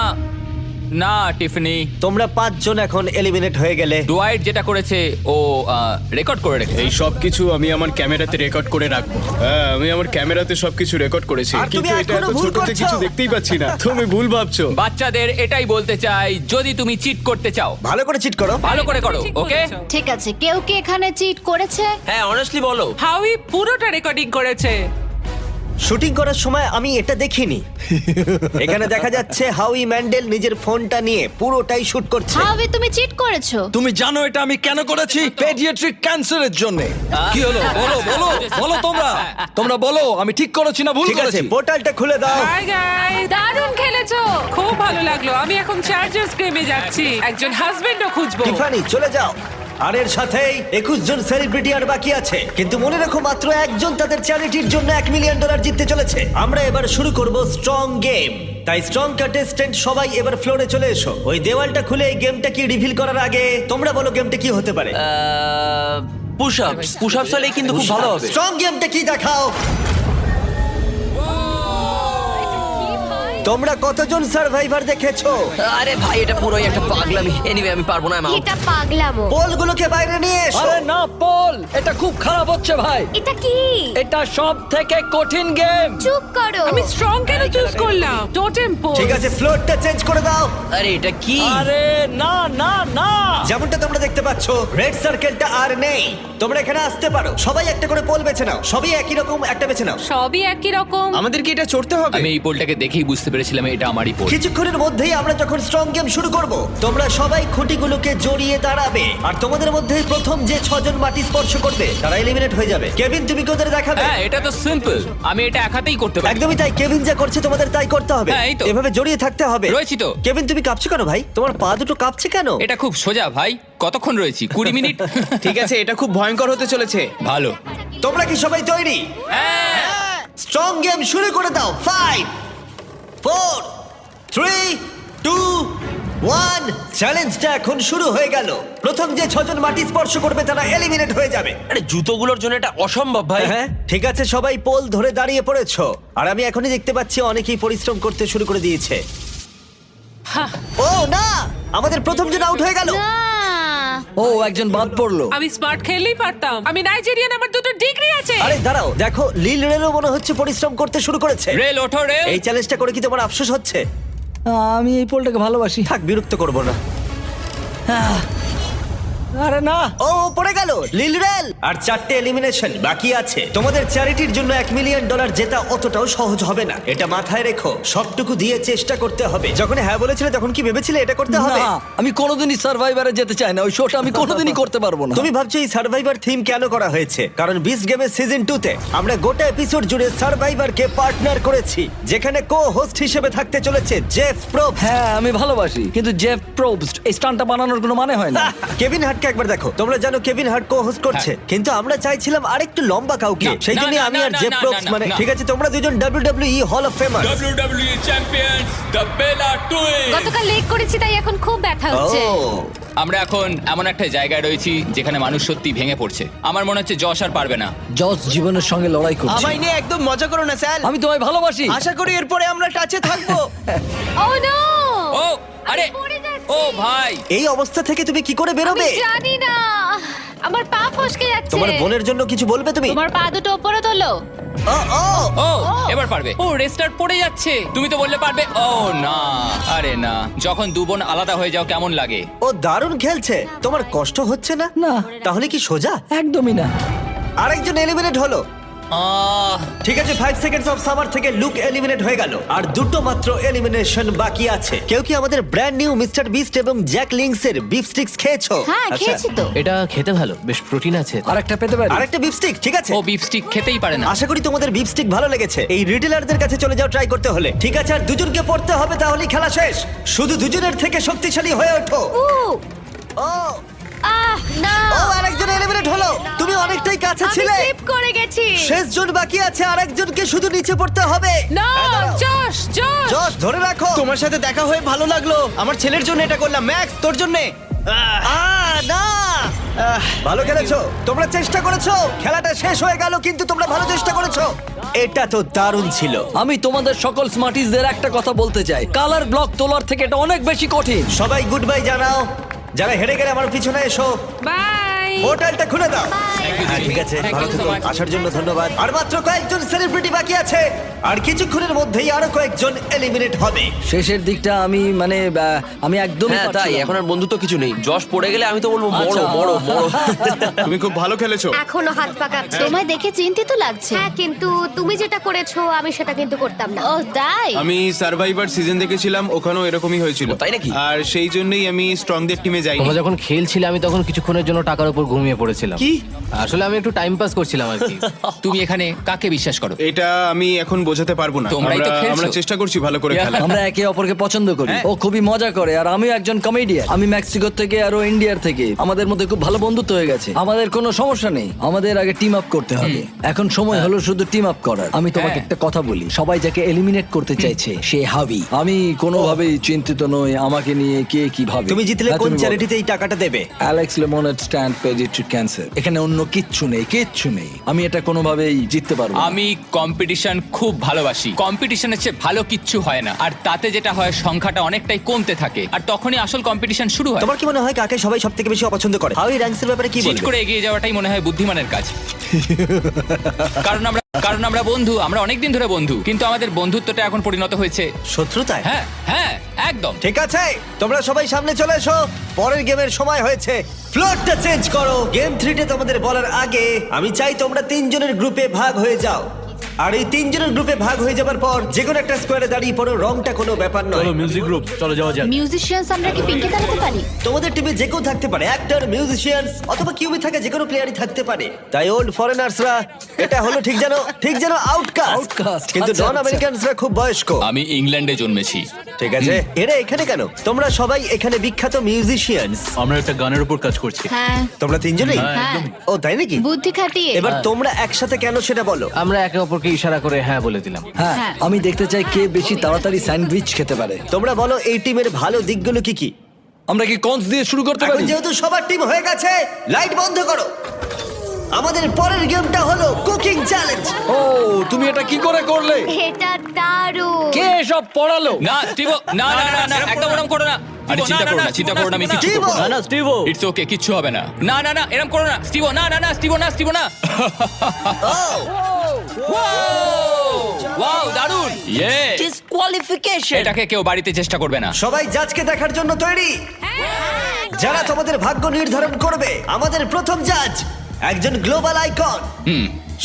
[SPEAKER 3] না টিফনি,
[SPEAKER 1] তোমরা 5 জন এখন এলিমিনেট হয়ে গেলে।
[SPEAKER 3] ডুয়াইট যেটা করেছে ও রেকর্ড করে রেখেছে।
[SPEAKER 10] এই সব কিছু আমি আমার ক্যামেরাতে রেকর্ড করে রাখবো। হ্যাঁ, আমি আমার ক্যামেরাতে সবকিছু রেকর্ড করেছি,
[SPEAKER 1] আর তুমি
[SPEAKER 10] কিন্তু এটা
[SPEAKER 1] এখনো
[SPEAKER 10] এত
[SPEAKER 1] ভুল
[SPEAKER 10] ছোটতে
[SPEAKER 1] করছো।
[SPEAKER 10] কিছু দেখতেই পাচ্ছি না। তুমি ভুল ভাবছো।
[SPEAKER 3] বাচ্চাদের এটাই বলতে চাই, যদি তুমি চিট করতে চাও
[SPEAKER 1] ভালো করে চিট করো।
[SPEAKER 3] ভালো করে করো, ওকে?
[SPEAKER 2] ঠিক আছে, কেউ কি এখানে চিট করেছে?
[SPEAKER 8] হ্যাঁ অনেস্টলি বলো।
[SPEAKER 11] হাউই পুরোটা রেকর্ডিং করেছে।
[SPEAKER 1] শুটিং করার সময় আমি এটা দেখিনি। এখানে দেখা যাচ্ছে হাউই ম্যান্ডেল নিজের ফোনটা নিয়ে পুরোটাই শুট করছে।
[SPEAKER 2] হাউই, তুমি চিট করেছো?
[SPEAKER 5] তুমি জানো এটা আমি কেন করেছি? পেডিয়াট্রিক ক্যান্সারের জন্য। কি হলো? বলো বলো বলো তোমরা বলো আমি ঠিক করেছি না ভুল
[SPEAKER 1] ঠিক আছে,
[SPEAKER 5] করেছি?
[SPEAKER 1] পোর্টালটা খুলে দাও।
[SPEAKER 11] হাই গাইস, দারুণ খেলেছো, খুব ভালো লাগলো। আমি এখন চার্জার্স গেমে যাচ্ছি, একজন হাজবেন্ডও খুঁজবো।
[SPEAKER 1] টিফানি চলে যাও। আর এর সাথেই 21 জন সেলিব্রিটি আর বাকি আছে, কিন্তু মনে রাখো মাত্র একজন তাদের চ্যারিটির জন্য $1 মিলিয়ন জিততে চলেছে। আমরা এবার শুরু করব স্ট্রং গেম। তাই স্ট্রং কন্টেস্ট্যান্ট সবাই এবার ফ্লোরে চলে এসো। ওই দেওয়ালটা খুলে এই গেমটা কি রিভিল করার আগে তোমরা বলো গেমটা কি হতে পারে।
[SPEAKER 8] পুশ আপ হলে কিন্তু খুব ভালো হবে।
[SPEAKER 1] স্ট্রং গেমটা কি দেখাও। তোমরা কতজন সার্ভাইভার দেখেছো?
[SPEAKER 8] আরে ভাই এটা পুরোই একটা পাগলামি। এনিওয়ে আমি পারবো না।
[SPEAKER 7] এটা পাগলামো।
[SPEAKER 1] পোলগুলোকে বাইরে নিয়ে এসো।
[SPEAKER 5] আরে না পল, এটা খুব খারাপ হচ্ছে ভাই।
[SPEAKER 7] এটা কি?
[SPEAKER 5] এটা সব থেকে কঠিন গেম।
[SPEAKER 7] চুপ করো।
[SPEAKER 11] আমি স্ট্রং কেন চুজ করলাম? Totem pose.
[SPEAKER 1] ঠিক আছে, ফ্লোরটা চেঞ্জ করে দাও।
[SPEAKER 8] আরে এটা কি?
[SPEAKER 5] আরে না না না।
[SPEAKER 1] যেমনটা তোমরা দেখতে পাচ্ছ, রেড সার্কেলটা আর নেই। তোমরা এখানে আসতে পারো, সবাই একটা করে পোল বেছে নাও। সবই একই রকম, একটা বেছে নাও।
[SPEAKER 11] সবই একই রকম।
[SPEAKER 8] আমাদের কি এটা চড়তে হবে?
[SPEAKER 4] আমি এই পোলটাকে দেখেই বুঝতে পেরেছিলাম এটা আমারই পোল।
[SPEAKER 1] কিছুক্ষণের মধ্যেই আমরা যখন স্ট্রং গেম শুরু করব, তোমরা সবাই খুঁটিগুলোকে জড়িয়ে দাঁড়াবে। আর তোমাদের মধ্যে প্রথম যে 6 জন মাটি স্পর্শ করবে তারা এলিমিনেট হয়ে যাবে। কেভিন, তুমি কি ওদের দেখাবে?
[SPEAKER 3] হ্যাঁ, এটা তো সিম্পল, আমি এটা এক হাতেই করতে পারি।
[SPEAKER 1] একদমই তাই। কেভিন যা করছে তোমাদের তাই করতে হবে।
[SPEAKER 3] হ্যাঁ, এই তো।
[SPEAKER 1] এভাবে জড়িয়ে থাকতে হবে।
[SPEAKER 3] রয়েছি তো।
[SPEAKER 1] কেভিন, তুমি কাঁপছো কেন ভাই? তোমার পা দুটো কাঁপছে কেন?
[SPEAKER 3] এটা খুব সোজা ভাই, কতক্ষণ রয়েছি? 20 মিনিট।
[SPEAKER 8] ঠিক আছে, এটা খুব ভয়ঙ্কর হতে চলেছে।
[SPEAKER 4] ভালো।
[SPEAKER 1] তোমরা কি সবাই তৈরি?
[SPEAKER 3] হ্যাঁ।
[SPEAKER 1] স্ট্রং গেম শুরু করে দাও। 5 4 3 2 1। চ্যালেঞ্জটা এখন শুরু হয়ে গেল। প্রথম যে 6 জন মাটি স্পর্শ করবে তারা এলিমিনেট হয়ে যাবে।
[SPEAKER 8] আরে জুতোগুলোর জন্য এটা অসম্ভব ভাই।
[SPEAKER 1] হ্যাঁ, ঠিক আছে, সবাই পোল ধরে দাঁড়িয়ে পড়েছো। আর আমি এখনই দেখতে পাচ্ছি অনেকেই পরিশ্রম করতে শুরু করে দিয়েছে। ও না, আমাদের প্রথম জন আউট হয়ে গেল।
[SPEAKER 5] ও একজন বাদ পড়লো।
[SPEAKER 11] আমি স্মার্ট খেললেই পারতাম। আমি নাইজেরিয়ান, আমার 2টো ডিগ্রি আছে।
[SPEAKER 1] আরে দাঁড়াও, দেখো লিল রেলও মনে হচ্ছে পরিশ্রম করতে শুরু করেছে।
[SPEAKER 3] রেল ওঠো, রেল।
[SPEAKER 1] এই চ্যালেঞ্জটা করে কি তোমার আফসোস হচ্ছে?
[SPEAKER 5] আমি এই পোলটাকে ভালোবাসি।
[SPEAKER 1] থাক, বিরক্ত করবো না।
[SPEAKER 5] আরে না।
[SPEAKER 1] ও পড়ে গেল লিল রেল। আর 4টে এলিমিনেশন বাকি আছে। তোমাদের চ্যারিটির জন্য $1 মিলিয়ন জেতা অতটাও সহজ হবে না, এটা মাথায় রেখো। সবটুকু দিয়ে চেষ্টা করতে হবে। যখন হ্যাঁ বলেছিলে তখন কি ভেবেছিলে এটা করতে হবে?
[SPEAKER 5] না, আমি কোনোদিনই সার্ভাইভারে যেতে চাই না। ওই শোটা আমি কোনোদিনই করতে পারবো না।
[SPEAKER 1] তুমি ভাবছো এই সার্ভাইভার থিম কেন করা হয়েছে? কারণ বিস্ট গেমের সিজন 2 তে আমরা গোটা এপিসোড জুড়ে সার্ভাইভারকে পার্টনার করেছি, যেখানে কো হোস্ট হিসেবে থাকতে চলেছে জেফ প্রোবস।
[SPEAKER 5] হ্যাঁ আমি ভালোবাসি, কিন্তু জেফ প্রোবস্ট এই স্টান্টটা বানানোর কোনো মানে হয় না।
[SPEAKER 1] কেভিন হার্টকে একবার দেখো। তোমরা জানো কেভিন হার্ট কো হোস্ট করছে, কিন্তু আমরা চাইছিলাম আরেকটু লম্বা কাউকে।
[SPEAKER 3] না,
[SPEAKER 1] সেই জন্য
[SPEAKER 3] না,
[SPEAKER 1] আমি
[SPEAKER 3] না,
[SPEAKER 1] আর
[SPEAKER 3] না,
[SPEAKER 1] জেফ
[SPEAKER 3] না,
[SPEAKER 1] প্রোবস
[SPEAKER 3] না,
[SPEAKER 1] মানে
[SPEAKER 3] না।
[SPEAKER 1] ঠিক আছে, তোমরা দুজন WWE hall of famer.
[SPEAKER 3] WWE champions the Bella twins.
[SPEAKER 2] গতকাল লেগ করেছি তাই এখন খুব ব্যথা হচ্ছে।
[SPEAKER 3] আমরা এখন এমন একটা জায়গায় রয়েছি যেখানে মানুষ সত্যি ভেঙে পড়ছে। আমার মনে হচ্ছে যশ আর পারবে না।
[SPEAKER 5] জস জীবনের সঙ্গে লড়াই করছে।
[SPEAKER 8] আমায় নিয়ে একদম মজা করো না স্যার।
[SPEAKER 5] আমি তোমায় ভালোবাসি।
[SPEAKER 8] আশা করি এরপরে আমরা টাচে থাকবো।
[SPEAKER 2] ও নো!
[SPEAKER 3] ও আরে,
[SPEAKER 2] পড়ে যাচ্ছি।
[SPEAKER 3] ও ভাই,
[SPEAKER 1] এই অবস্থা থেকে তুমি কি করে
[SPEAKER 2] আমি
[SPEAKER 1] বেরোবে?
[SPEAKER 2] জানি না, আমার পা ফসকে যাচ্ছে।
[SPEAKER 1] তোমার বোনের জন্য কিছু বলবে তুমি?
[SPEAKER 2] তোমার পা দুটো উপরে তোলো।
[SPEAKER 1] ও ও
[SPEAKER 3] ও এবার পারবে। ও রেস্টার্ট পড়ে যাচ্ছে। তুমি তো বললে পারবে। ও না, আরে না। যখন দু বোন আলাদা হয়ে যাও কেমন লাগে?
[SPEAKER 1] ও দারুণ খেলছে। তোমার কষ্ট হচ্ছে না?
[SPEAKER 5] না।
[SPEAKER 1] তাহলে কি সোজা?
[SPEAKER 5] একদমই না।
[SPEAKER 1] আরেকজন এলিমিনেট হলো। ঠিক আছে, 5 সেকেন্ডস অফ সামার থেকে লুক এলিমিনেট হয়ে গেল। আর দুটো মাত্র এলিমিনেশন বাকি আছে। কেউ কি আমাদের ব্র্যান্ড নিউ মিস্টার বিস্ট এবং জ্যাক লিংসের বিফ স্টিক্স খেয়েছো?
[SPEAKER 2] হ্যাঁ,
[SPEAKER 1] আচ্ছা।
[SPEAKER 2] খেয়েছি তো।
[SPEAKER 9] এটা খেতে ভালো, বেশ প্রোটিন আছে।
[SPEAKER 5] আরেকটা পেতে পারি?
[SPEAKER 1] আরেকটা বিফ স্টিক, ঠিক আছে।
[SPEAKER 3] ও বিফ স্টিক খেতেই পারে না।
[SPEAKER 1] আশা করি তোমাদের বিফ স্টিক ভালো লেগেছে। এই রিটেলারদের কাছে চলে যাও ট্রাই করতে হলে। ঠিক আছে, আর দুজনকে পড়তে হবে, তাহলেই খেলা শেষ। শুধু দুজনের থেকে শক্তিশালী হয়ে ওঠো।
[SPEAKER 2] উ,
[SPEAKER 1] ও
[SPEAKER 2] না।
[SPEAKER 1] ও আরেকজন এলিমিনেট হলো। তুমি অনেকটাই কাছে
[SPEAKER 2] আমি
[SPEAKER 1] ছিলে।
[SPEAKER 2] স্লিপ করে গেছি।
[SPEAKER 1] শেষ জন বাকি আছে, আরেকজনকে শুধু নিচে পড়তে হবে।
[SPEAKER 11] না,
[SPEAKER 1] হ্যাঁ, দাঁড়াও।
[SPEAKER 11] Josh Josh.
[SPEAKER 1] জশ ধরে রাখো।
[SPEAKER 8] তোমার সাথে দেখা হয়ে ভালো লাগলো। আমার ছেলের জন্য এটা করলাম। ম্যাক্স তোর জন্য।
[SPEAKER 1] না ভালো খেলেছো, তোমরা চেষ্টা করেছো, খেলাটা শেষ হয়ে গেল কিন্তু তোমরা ভালো চেষ্টা করেছো। এটা তো দারুণ ছিল।
[SPEAKER 5] আমি তোমাদের সকল স্মার্টিসদের একটা কথা বলতে চাই, কালার ব্লক তোলার থেকে এটা অনেক বেশি কঠিন।
[SPEAKER 1] সবাই গুড বাই জানাও, যারা হেরে গেলে আমার পিছনে এসো।
[SPEAKER 11] বাই।
[SPEAKER 1] পোর্টালটা খুলে দাও।
[SPEAKER 3] you,
[SPEAKER 1] হ্যাঁ, ঠিক
[SPEAKER 3] Jimmy.
[SPEAKER 1] আছে,
[SPEAKER 3] Thank
[SPEAKER 1] ভালো
[SPEAKER 3] you so
[SPEAKER 1] থেকো,
[SPEAKER 3] much.
[SPEAKER 1] আসার জন্য ধন্যবাদ। আর মাত্র কয়েকজন সেলিব্রিটি বাকি আছে, আর কিছুক্ষণের মধ্যেই আরো কয়েকজন এলিমিনেট হবে।
[SPEAKER 5] শেষের দিকটা আমি একদমই
[SPEAKER 8] হ্যাঁ তাই, এখন আর বন্ধু তো কিছু নেই। যশ পড়ে গেলে আমি তো বলবো বড়
[SPEAKER 5] আচ্ছা।
[SPEAKER 8] বড় বড়।
[SPEAKER 10] তুমি খুব ভালো খেলেছো।
[SPEAKER 7] এখনো হাত পাকাচ্ছে।
[SPEAKER 2] তোমায় দেখে চিন্তিত লাগছে।
[SPEAKER 7] হ্যাঁ, কিন্তু তুমি যেটা করেছো আমি সেটা কিন্তু করতাম না।
[SPEAKER 2] ও তাই?
[SPEAKER 10] আমি সার্ভাইভার সিজন দেখেছিলাম, ওখানেও এরকমই হয়েছিল।
[SPEAKER 8] তাই নাকি?
[SPEAKER 10] আর সেই জন্যই আমি স্ট্রংদের টিমে যাইনি।
[SPEAKER 9] তোমরা যখন খেলছিলে আমি তখন কিছুক্ষণের জন্য টাকার উপর ঘুমিয়ে পড়েছিলাম।
[SPEAKER 8] কি?
[SPEAKER 9] আসলে আমি একটু টাইম পাস করছিলাম আর কি।
[SPEAKER 3] তুমি এখানে কাকে বিশ্বাস করো?
[SPEAKER 10] এটা আমি এখন বোঝাতে পারবো না।
[SPEAKER 3] তোমরাই তো খেলছো।
[SPEAKER 10] আমরা চেষ্টা করছি ভালো করে খেলা।
[SPEAKER 5] আমরা একে অপরকে পছন্দ করি, ও খুবই মজা করে আর আমিও একজন কমেডিয়ান। আমি মেক্সিকো থেকে আর ও ইন্ডিয়ার থেকে, আমাদের মধ্যে খুব ভালো বন্ধুত্ব হয়ে গেছে। আমাদের কোনো সমস্যা নেই, আমাদের আগে টিম আপ করতে হবে। এখন সময় হলো শুধু টিম আপ করার। আমি তোমাকে
[SPEAKER 3] হ্যাঁ।
[SPEAKER 5] একটা কথা বলি, সবাই যাকে এলিমিনেট করতে চাইছে সে হাবি। আমি কোনোভাবেই চিন্তিত নই আমাকে নিয়ে কে কি ভাবে।
[SPEAKER 1] তুমি জিতলে
[SPEAKER 5] হ্যাঁ,
[SPEAKER 1] কোন
[SPEAKER 5] তুমি বলো।
[SPEAKER 1] চ্যারিটিতে এই টাকাটা দেবে?
[SPEAKER 5] Alex lemonade stand paediatric cancer. এখানে অন্য কিচ্ছু নেই, কিচ্ছু নেই। আমি এটা কোনোভাবেই জিততে পারবো না।
[SPEAKER 3] আমি কম্পিটিশন খুব ভালোবাসি। কম্পিটিশনের চেয়ে ভালো কিচ্ছু হয় না, আর তাতে যেটা হয় সংখ্যাটা অনেকটাই কমতে থাকে, আর তখনই আসল কম্পিটিশন শুরু হয়।
[SPEAKER 1] তোমার কি মনে হয় কাকে সবাই সবথেকে বেশি অপছন্দ করে? হাউই র্যাঙ্কসের ব্যাপারে কি
[SPEAKER 3] চিট
[SPEAKER 1] বলবে?
[SPEAKER 3] করে এগিয়ে যাওয়াটাই মনে হয় বুদ্ধিমানের কাজ। কারণ আমরা বন্ধু, আমরা অনেকদিন ধরে বন্ধু, কিন্তু আমাদের বন্ধুত্বটা এখন পরিণত হয়েছে
[SPEAKER 1] শত্রুতায়?
[SPEAKER 3] হ্যাঁ হ্যাঁ একদম।
[SPEAKER 1] ঠিক আছে, তোমরা সবাই সামনে চলে এসো, পরের গেমের সময় হয়েছে। ফ্লোরটা চেঞ্জ করো। গেম 3 তে তোমাদের বলার আগে আমি চাই তোমরা তিনজনের গ্রুপে ভাগ হয়ে যাও। আর এই তিনজনের গ্রুপে ভাগ হয়ে যাবার পর যে কোনো একটা স্কোয়ারে দাঁড়িয়ে পড়ো, রংটা কোনো ব্যাপার নয়।
[SPEAKER 6] চলো মিউজিক গ্রুপ, চলো যাওয়া যাক।
[SPEAKER 2] মিউজিশিয়ানস আমরা কি পিঙ্কে দাঁড়াতে পারি?
[SPEAKER 1] তোমাদের টিমে যে কেউ থাকতে পারে, অ্যাক্টর, মিউজিশিয়ানস অথবা কিউবি থাকা যে কোনো প্লেয়ারই থাকতে পারে। তাই ওল্ড ফরেনার্সরা এটা হলো ঠিক যেন আউটকাস্ট।
[SPEAKER 5] Outcast,
[SPEAKER 1] কিন্তু
[SPEAKER 5] আচ্ছা,
[SPEAKER 1] নন আমেরিকানসরা খুব বয়স্ক।
[SPEAKER 3] আমি ইংল্যান্ডে জন্মেছি।
[SPEAKER 1] ঠিক আছে, এরা এখানে কেন? তোমরা সবাই এখানে বিখ্যাত মিউজিশিয়ানস।
[SPEAKER 6] আমরা একটা গানের উপর কাজ করছি।
[SPEAKER 2] হ্যাঁ
[SPEAKER 1] তোমরা তিনজনেই?
[SPEAKER 2] হ্যাঁ।
[SPEAKER 1] ও তাই নাকি?
[SPEAKER 2] বুদ্ধি খাটিয়ে।
[SPEAKER 1] এবার তোমরা একসাথে কেন সেটা বলো।
[SPEAKER 9] আমরা একে অপরকে ইশারা করে হ্যাঁ বলে দিলাম।
[SPEAKER 5] হ্যাঁ,
[SPEAKER 2] হ্যাঁ।
[SPEAKER 5] আমি দেখতে চাই কে বেশি তাড়াতাড়ি স্যান্ডউইচ খেতে পারে।
[SPEAKER 1] তোমরা বলো এই টিমের ভালো দিকগুলো কি কি?
[SPEAKER 5] আমরা কি কনস দিয়ে শুরু করতে
[SPEAKER 1] এখন
[SPEAKER 5] পারি?
[SPEAKER 1] যেহেতু সবার টিম হয়ে গেছে, লাইট বন্ধ করো। আমাদের পরের গেমটা হলো কুকিং চ্যালেঞ্জ।
[SPEAKER 5] ও, তুমি এটা কি করে করলে?
[SPEAKER 7] এটা দারুণ।
[SPEAKER 5] কে সব পড়ালো?
[SPEAKER 3] না স্টিভো, না না না না, একদম ওরম করো না। আরে চিন্তা করো না, চিন্তা করো না, আমি কিছু
[SPEAKER 1] স্টিভো!
[SPEAKER 3] করবো না।
[SPEAKER 6] না স্টিভো,
[SPEAKER 3] ইটস ওকে, কিচ্ছু হবে না। না না না, এরকম করো না স্টিভো, না না না স্টিভো, না স্টিভো না। ওয়াও, দারুণ! ইয়ে!
[SPEAKER 5] ডিসকোয়ালিফিকেশন।
[SPEAKER 3] এটাকে কেউ বাড়িতে চেষ্টা করবে না।
[SPEAKER 1] সবাই জাজকে দেখার জন্য তৈরি? যারা তোমাদের ভাগ্য নির্ধারণ করবে। আমাদের প্রথম জাজ একজন গ্লোবাল আইকন।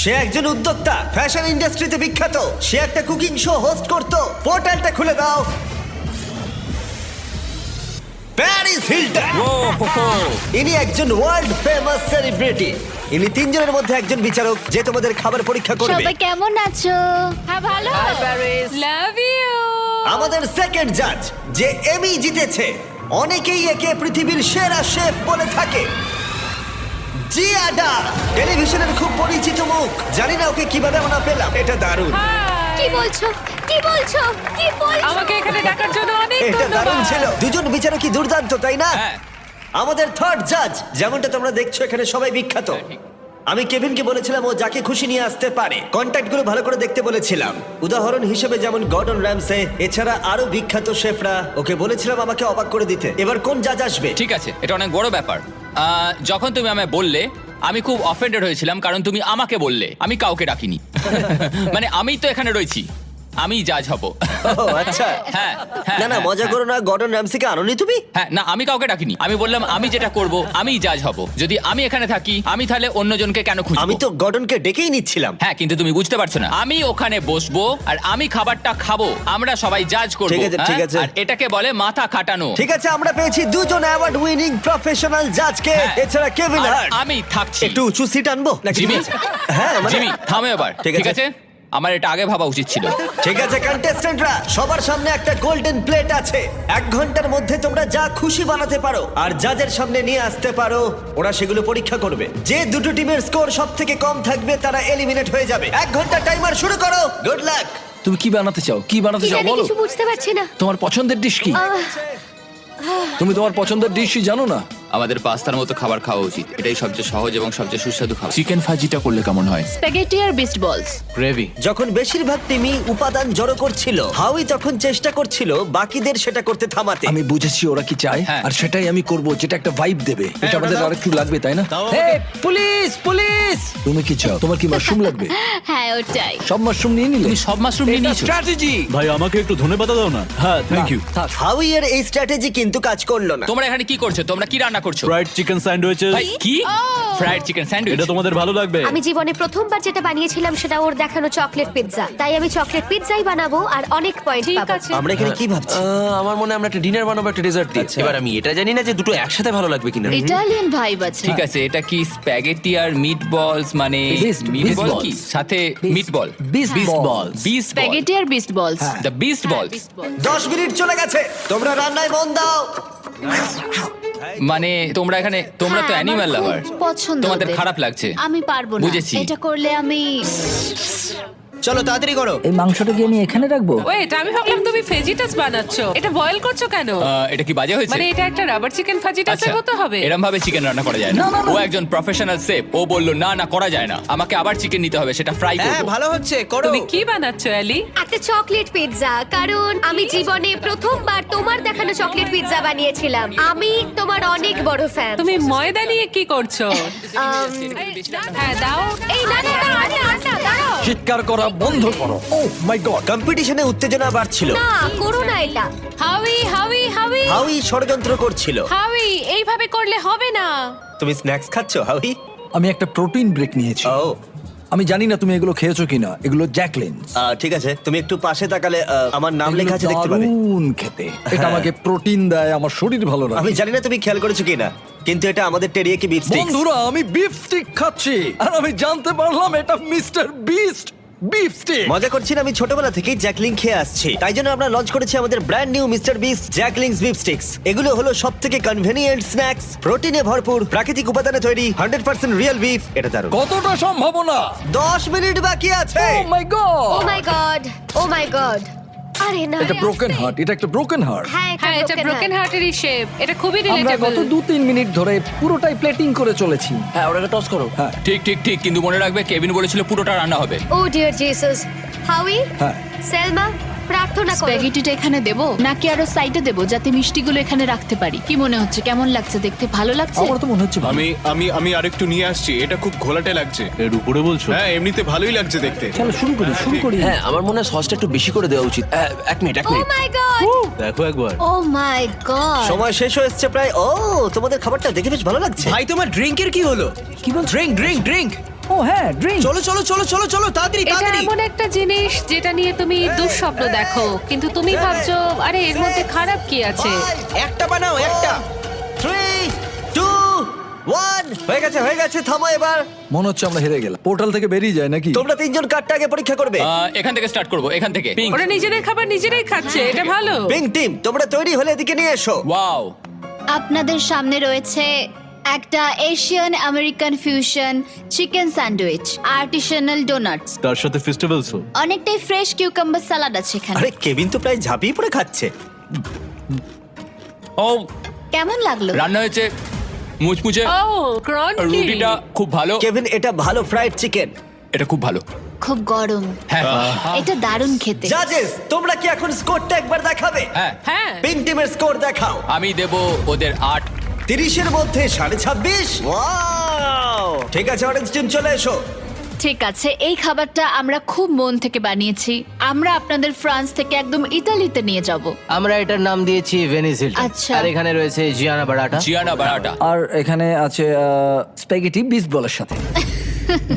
[SPEAKER 1] সে একজন উদ্যোক্তা, ফ্যাশন ইন্ডাস্ট্রিতে বিখ্যাত। সে একটা কুকিং শো হোস্ট করতো। পোর্টালটা খুলে দাও। Paris Hilton. ইনি একজন ওয়ার্ল্ড ফেমাস সেলিব্রিটি। ইনি তিনজনের মধ্যে একজন বিচারক যে তোমাদের খাবার পরীক্ষা করবে।
[SPEAKER 2] সবাই কেমন আছো?
[SPEAKER 11] হ্যাঁ ভালো। Love you.
[SPEAKER 1] আমাদের সেকেন্ড জাজ যে এমি জিতেছে, অনেকেই একে পৃথিবীর সেরা শেফ বলে থাকে, জিয়াডা। টেলিভিশনের খুব পরিচিত মুখ। জানি না ওকে কিভাবে আমরা পেলাম, এটা দারুণ।
[SPEAKER 7] কি বলছো? কি বলছো? কি বলছো?
[SPEAKER 11] আমাকে এখানে ডাকার জন্য অনেক
[SPEAKER 1] এটা দারুণ ছিল।
[SPEAKER 11] ধন্যবাদ।
[SPEAKER 1] দুজন বিচারকই দুর্দান্ত, তাই না?
[SPEAKER 3] হ্যাঁ।
[SPEAKER 1] আমাদের থার্ড জাজ, যেমনটা তোমরা দেখছো এখানে সবাই বিখ্যাত। আমি কেভিনকে বলেছিলাম ও যাকে খুশি নিয়ে আসতে পারে। কন্ট্যাক্ট গুলো ভালো করে দেখতে বলেছিলাম। উদাহরণ হিসেবে যেমন গর্ডন র্যামসে, এছাড়া আরো বিখ্যাত শেফরা। ওকে বলেছিলাম আমাকে অবাক করে দিতে। এবার কোন জাজ আসবে?
[SPEAKER 3] ঠিক আছে, এটা অনেক বড় ব্যাপার। যখন তুমি আমায় বললে, আমি খুব অফেন্ডেড হয়েছিলাম, কারণ তুমি আমাকে বললে, আমি কাউকে ডাকিনি। মানে আমি তো এখানে রয়েছি, আমি জাজ হব।
[SPEAKER 1] ও আচ্ছা।
[SPEAKER 3] হ্যাঁ হ্যাঁ,
[SPEAKER 1] না না,
[SPEAKER 3] হ্যাঁ,
[SPEAKER 1] মজা
[SPEAKER 3] হ্যাঁ।
[SPEAKER 1] করো না। গর্ডন র্যামসিকে আনোনি তুমি?
[SPEAKER 3] হ্যাঁ, না আমি কাউকে ডাকিনি। আমি বললাম আমি যেটা করব, আমি জাজ হব। যদি আমি এখানে থাকি, আমি তাহলে অন্যজনকে কেন খুঁজবো?
[SPEAKER 1] আমি তো গর্ডনকে ডেকেই নিচ্ছিলাম।
[SPEAKER 3] হ্যাঁ, কিন্তু তুমি বুঝতে পারছো না। আমি ওখানে বসবো আর আমি খাবারটা খাবো, আমরা সবাই জাজ করবো।
[SPEAKER 1] ঠিক আছে, ঠিক
[SPEAKER 3] হ্যাঁ?
[SPEAKER 1] আছে।
[SPEAKER 3] আর এটাকে বলে মাথা খাটানো।
[SPEAKER 1] ঠিক আছে, আমরা পেয়েছি দুজন অ্যাওয়ার্ড উইনিং প্রফেশনাল জাজকে।
[SPEAKER 3] হ্যাঁ।
[SPEAKER 1] এছাড়া কেভিন
[SPEAKER 3] আর
[SPEAKER 1] হার্ট।
[SPEAKER 3] আমি থাকছি।
[SPEAKER 1] একটু উঁচু সিট আনবো নাকি?
[SPEAKER 3] জিমি,
[SPEAKER 1] হ্যাঁ মানে
[SPEAKER 3] জিমি থামো এবার।
[SPEAKER 1] ঠিক
[SPEAKER 3] ঠিক
[SPEAKER 1] আছে।
[SPEAKER 3] আছে, আমার এটা আগে ভাবা উচিত ছিল।
[SPEAKER 1] ঠিক আছে কন্টেস্ট্যান্টরা, সবার সামনে একটা গোল্ডেন প্লেট আছে। 1 ঘন্টার মধ্যে তোমরা যা খুশি বানাতে পারো আর যাদের সামনে নিয়ে আসতে পারো, ওরা সেগুলো পরীক্ষা করবে। যে দুটো টিমের স্কোর সব থেকে কম থাকবে তারা এলিমিনেট হয়ে যাবে। 1 ঘন্টা টাইমার শুরু করো। Good luck.
[SPEAKER 5] তুমি কি বানাতে চাও? কি বানাতে
[SPEAKER 7] কি
[SPEAKER 5] চাও
[SPEAKER 7] জানি,
[SPEAKER 5] বলো?
[SPEAKER 7] কিছু বুঝতে পারছি না।
[SPEAKER 5] তোমার পছন্দের ডিশ কি? তুমি তোমার পছন্দের ডিশই জানো না?
[SPEAKER 3] আমাদের পাস্তার মতো খাবার খাওয়া উচিত। এটাই সবচেয়ে সহজ এবং সবচেয়ে সুস্বাদু খাবার।
[SPEAKER 6] চিকেন ফাজিটা করলে কেমন হয়?
[SPEAKER 2] স্প্যাগেটি আর বিস্ট বলস।
[SPEAKER 6] গ্রেভি।
[SPEAKER 1] যখন বেশিরভাগ টিমই উপাদান জড়ো করছিল, হাউই তখন চেষ্টা করছিল বাকিদের সেটা করতে থামাতে।
[SPEAKER 5] আমি বুঝেছি ওরা কি চায়,
[SPEAKER 3] হ্যাঁ।
[SPEAKER 5] আর সেটাই আমি করব, যেটা একটা ভাইব দেবে। এটা আমাদের আরেকটু লাগবে, তাই না? হে পুলিশ পুলিশ, তুমি কি চাও? তোমার কি মাশরুম লাগবে?
[SPEAKER 2] হ্যাঁ ওটাই।
[SPEAKER 5] সব মাশরুম নিয়ে নিলে?
[SPEAKER 3] তুমি সব মাশরুম নিয়ে নিয়েছো?
[SPEAKER 5] স্ট্র্যাটেজি।
[SPEAKER 6] ভাই আমাকে একটু ধন্যবাদ দাও না। হ্যাঁ, থ্যাংক ইউ।
[SPEAKER 5] থাক।
[SPEAKER 1] হাউই এর এই স্ট্র্যাটেজি কিন্তু কাজ করলো না।
[SPEAKER 3] তোমরা এখানে কি করছো? তোমরা কি রান্না করছো?
[SPEAKER 6] Fried chicken sandwiches.
[SPEAKER 3] ভাই, কি ফ্রাইড চিকেন স্যান্ডউইচ?
[SPEAKER 6] এটা তোমাদের ভালো লাগবে?
[SPEAKER 7] আমি জীবনে প্রথমবার যেটা বানিয়েছিলাম সেটা ওর দেখানো চকলেট পিৎজা। তাই আমি চকলেট পিৎজাই বানাবো আর অনেক পয়েন্ট
[SPEAKER 11] ঠিক
[SPEAKER 7] পাবো।
[SPEAKER 11] আছে।
[SPEAKER 1] আমরা এখানে কি ভাবছি?
[SPEAKER 8] আমার মনে হয় আমরা একটা ডিনার বানাবো, একটা ডেজার্ট দিয়ে। এবার আমি এটা জানি না যে দুটো একসাথে ভালো লাগবে কিনা।
[SPEAKER 2] ইটালিয়ান ভাইব আছে।
[SPEAKER 3] ঠিক আছে, এটা কি স্প্যাগেটি আর মিটবলস, মানে
[SPEAKER 5] Beast
[SPEAKER 3] মিটবল
[SPEAKER 5] balls.
[SPEAKER 3] কি সাথে মিটবল?
[SPEAKER 5] বিস্ট বল।
[SPEAKER 3] বিস্ট বল,
[SPEAKER 2] স্প্যাগেটি আর বিস্ট বলস।
[SPEAKER 3] দ্য বিস্ট বলস।
[SPEAKER 1] 10 মিনিট চলে গেছে, তোমরা রান্নায় মন দাও।
[SPEAKER 3] মানে তোমরা এখানে, তোমরা তো অ্যানিমাল লাভার,
[SPEAKER 2] পছন্দ
[SPEAKER 3] তোমাদের
[SPEAKER 2] ওদের।
[SPEAKER 3] খারাপ লাগছে।
[SPEAKER 2] আমি পারবো না।
[SPEAKER 3] বুঝেছি।
[SPEAKER 2] এটা করলে আমি
[SPEAKER 8] চলো তাড়াতাড়ি করো।
[SPEAKER 5] এই মাংসটা কি আমি এখানে রাখবো?
[SPEAKER 11] ওয়েট, আমি ভাবলাম তুমি ভেজিটাস বানাচ্ছো। এটা বয়েল করছো কেন?
[SPEAKER 3] এটা কি বাজে হয়েছে?
[SPEAKER 11] মানে এটা একটা রাবার চিকেন ফাজিটাসের মতো হবে।
[SPEAKER 3] এরম ভাবে চিকেন রান্না করা যায় না। ও একজন প্রফেশনাল শেফ, ও বলল না না করা যায় না, আমাকে আবার চিকেন নিতে হবে, সেটা ফ্রাই
[SPEAKER 8] হ্যাঁ
[SPEAKER 3] করব।
[SPEAKER 8] ভালো হচ্ছে, করো।
[SPEAKER 11] তুমি কি বানাচ্ছো অ্যালি?
[SPEAKER 7] একটা চকলেট পিৎজা, কারণ আমি জীবনে প্রথমবার তোমার দেখানো চকলেট পিৎজা বানিয়েছিলাম। আমি তোমার অনেক বড় ফ্যান।
[SPEAKER 11] তুমি ময়দা নিয়ে কি করছো? হ্যাঁ দাও।
[SPEAKER 7] এই না না না, আরে আটা দাঁড়াও।
[SPEAKER 5] চিৎকার করা বন্ধ করো। ও মাই গড।
[SPEAKER 1] কম্পিটিশনে উত্তেজনা বাড়ছিল।
[SPEAKER 7] না করো না এটা।
[SPEAKER 11] হাউই হাউই হাউই
[SPEAKER 1] হাউই ষড়যন্ত্র করছিল।
[SPEAKER 11] হাউই, এইভাবে করলে হবে না।
[SPEAKER 1] তুমি স্ন্যাক্স খাচ্ছো হাউই?
[SPEAKER 5] আমি একটা প্রোটিন ব্রেক নিয়েছি।
[SPEAKER 1] ও
[SPEAKER 5] আমি জানি না তুমি এগুলো খেয়েছো কিনা। এগুলো জ্যাকলিন।
[SPEAKER 1] ঠিক আছে, তুমি একটু পাশে তাকালে আমার নাম লেখা আছে দেখতে পাবে।
[SPEAKER 5] দারুণ খেতে। এটা আমাকে প্রোটিন দেয়, আমার শরীর ভালো রাখে।
[SPEAKER 1] আমি জানি না তুমি খেয়াল করেছো কিনা, কিন্তু এটা আমাদের টেরিয়াকি বিফ স্টিক।
[SPEAKER 5] বন্ধুরা, আমি বিফ স্টিক খাচ্ছি আর আমি জানতে পারলাম এটা মিস্টার বিস্ট বিফ স্টিক।
[SPEAKER 1] মজা করছি না, আমি ছোটবেলা থেকেই জ্যাকলিং খেয়ে আসছি, তাই জন্য আমরা লঞ্চ করেছি আমাদের brand new mister beast Jack Link's beef sticks. এগুলো হলো সবথেকে কনভেনিয়েন্ট স্ন্যাক্স, প্রোটিনে ভরপুর, প্রাকৃতিক উপাদানে তৈরি, 100% রিয়েল বিফ। এটা দারুণ।
[SPEAKER 5] কতটা সম্ভাবনা?
[SPEAKER 1] 10 মিনিট বাকি আছে।
[SPEAKER 5] ও মাই গড।
[SPEAKER 7] ও মাই গড, ও মাই গড। আরে না,
[SPEAKER 5] এটা ব্রোকেন হার্ট, এটা একটা ব্রোকেন হার্ট।
[SPEAKER 7] হ্যাঁ
[SPEAKER 11] হ্যাঁ, এটা ব্রোকেন হার্টেরই শেপ। এটা খুবই
[SPEAKER 5] আমরা
[SPEAKER 11] রিলেটেবল।
[SPEAKER 5] গত 2-3 মিনিট ধরে পুরোটাই প্লেটিং করে চলেছি। হ্যাঁ, ওটাকে টস করো। হ্যাঁ
[SPEAKER 3] ঠিক ঠিক ঠিক, কিন্তু মনে রাখবে কেভিন বলেছিল পুরোটা রান্না হবে।
[SPEAKER 7] ও ডিয়ার জিসাস। হাউই,
[SPEAKER 5] হ্যাঁ।
[SPEAKER 7] সেলমা, প্রার্থনা করো।
[SPEAKER 2] স্প্যাগেটিটা এখানে দেবো নাকি আরো সাইডে দেবো, যাতে মিষ্টিগুলো এখানে রাখতে পারি? কি মনে হচ্ছে, কেমন লাগছে দেখতে? ভালো লাগছে?
[SPEAKER 5] আমার তো মনে হচ্ছে ভালো।
[SPEAKER 10] আমি আরেকটু নিয়ে আসছি, এটা খুব ঘোলাটে লাগছে।
[SPEAKER 6] এর উপরে বলছো?
[SPEAKER 10] হ্যাঁ এমনিতে ভালোই লাগছে দেখতে।
[SPEAKER 5] চলো শুরু করি।
[SPEAKER 8] হ্যাঁ আমার মনে হয় সসটা একটু বেশি করে দেওয়া উচিত। এক মিনিট
[SPEAKER 7] ও মাই গড,
[SPEAKER 6] দেখো একবার।
[SPEAKER 2] ও মাই গড।
[SPEAKER 1] সময় শেষ হয়ে এসছে প্রায়। ও তোমাদের খাবারটা দেখে বেশ ভালো লাগছে।
[SPEAKER 8] ভাই তোমার ড্রিঙ্কের কি হলো?
[SPEAKER 5] কি বল?
[SPEAKER 8] Drink drink drink.
[SPEAKER 5] ও হ্যাঁ, ড্রিঙ্ক।
[SPEAKER 8] চলো চলো চলো চলো চলো তাড়াতাড়ি
[SPEAKER 11] এটা
[SPEAKER 8] তাড়াতাড়ি।
[SPEAKER 11] এমন একটা জিনিস যেটা নিয়ে তুমি দুঃস্বপ্ন দেখো, কিন্তু তুমি ভাবছো আরে এর মধ্যে খারাপ কি আছে?
[SPEAKER 8] একটা বানাও একটা।
[SPEAKER 1] 3, 2, 1 হয়ে গেছে, থামো এবার।
[SPEAKER 5] মনে হচ্ছে আমরা হেরে গেলাম। পোর্টাল থেকে বেরিয়ে যায় নাকি?
[SPEAKER 1] তোমরা তিনজন কার্ডটা আগে পরীক্ষা করবে।
[SPEAKER 3] এখান থেকে স্টার্ট করব, এখান থেকে। পিঙ্ক।
[SPEAKER 11] ওরা নিজেদের খাবার নিজেরাই খাচ্ছে, এটা ভালো।
[SPEAKER 1] পিঙ্ক টিম, তোমরা তৈরি হলে এদিকে নিয়ে এসো।
[SPEAKER 3] ওয়াও,
[SPEAKER 2] আপনাদের সামনে রয়েছে একটা Asian American fusion chicken sandwich, artisanal donuts,
[SPEAKER 6] তার সাথে ফেস্টিভ্যালসও।
[SPEAKER 2] অনেকটাই ফ্রেশ কিউকাম্বার সালাড আছে এখানে।
[SPEAKER 1] আরে কেভিন তো প্রায় ঝাঁপিয়ে পড়ে খাচ্ছে।
[SPEAKER 3] ও
[SPEAKER 2] কেমন লাগলো?
[SPEAKER 3] রান্না হয়েছে মুচমুচে,
[SPEAKER 11] ও ক্রঞ্চি।
[SPEAKER 3] রুটিটা খুব ভালো,
[SPEAKER 1] কেভিন, এটা ভালো ফ্রাইড চিকেন।
[SPEAKER 3] এটা খুব ভালো।
[SPEAKER 2] খুব গরম।
[SPEAKER 3] হ্যাঁ
[SPEAKER 2] এটা দারুণ খেতে।
[SPEAKER 1] জাজেস, তোমরা কি এখন স্কোরটা একবার দেখাবে?
[SPEAKER 3] হ্যাঁ,
[SPEAKER 11] হ্যাঁ
[SPEAKER 1] পিঙ্ক টিমের স্কোর দেখাও।
[SPEAKER 3] আমি দেব ওদের 8।
[SPEAKER 1] 30-এর মধ্যে 26.5। ওয়াও! ঠিক আছে, অরেঞ্জ টিম চলে এসো।
[SPEAKER 2] ঠিক আছে, এই খাবারটা আমরা খুব মন থেকে বানিয়েছি। আমরা আপনাদের ফ্রান্স থেকে একদম ইতালিতে নিয়ে যাব।
[SPEAKER 9] আমরা এটার নাম দিয়েছি ভেনিস হিলটন।
[SPEAKER 2] আচ্ছা।
[SPEAKER 9] আর এখানে রয়েছে জিয়ানা বারাটা।
[SPEAKER 3] জিয়ানা বারাটা।
[SPEAKER 5] আর এখানে আছে স্প্যাগেটি বিস্ট বলের সাথে।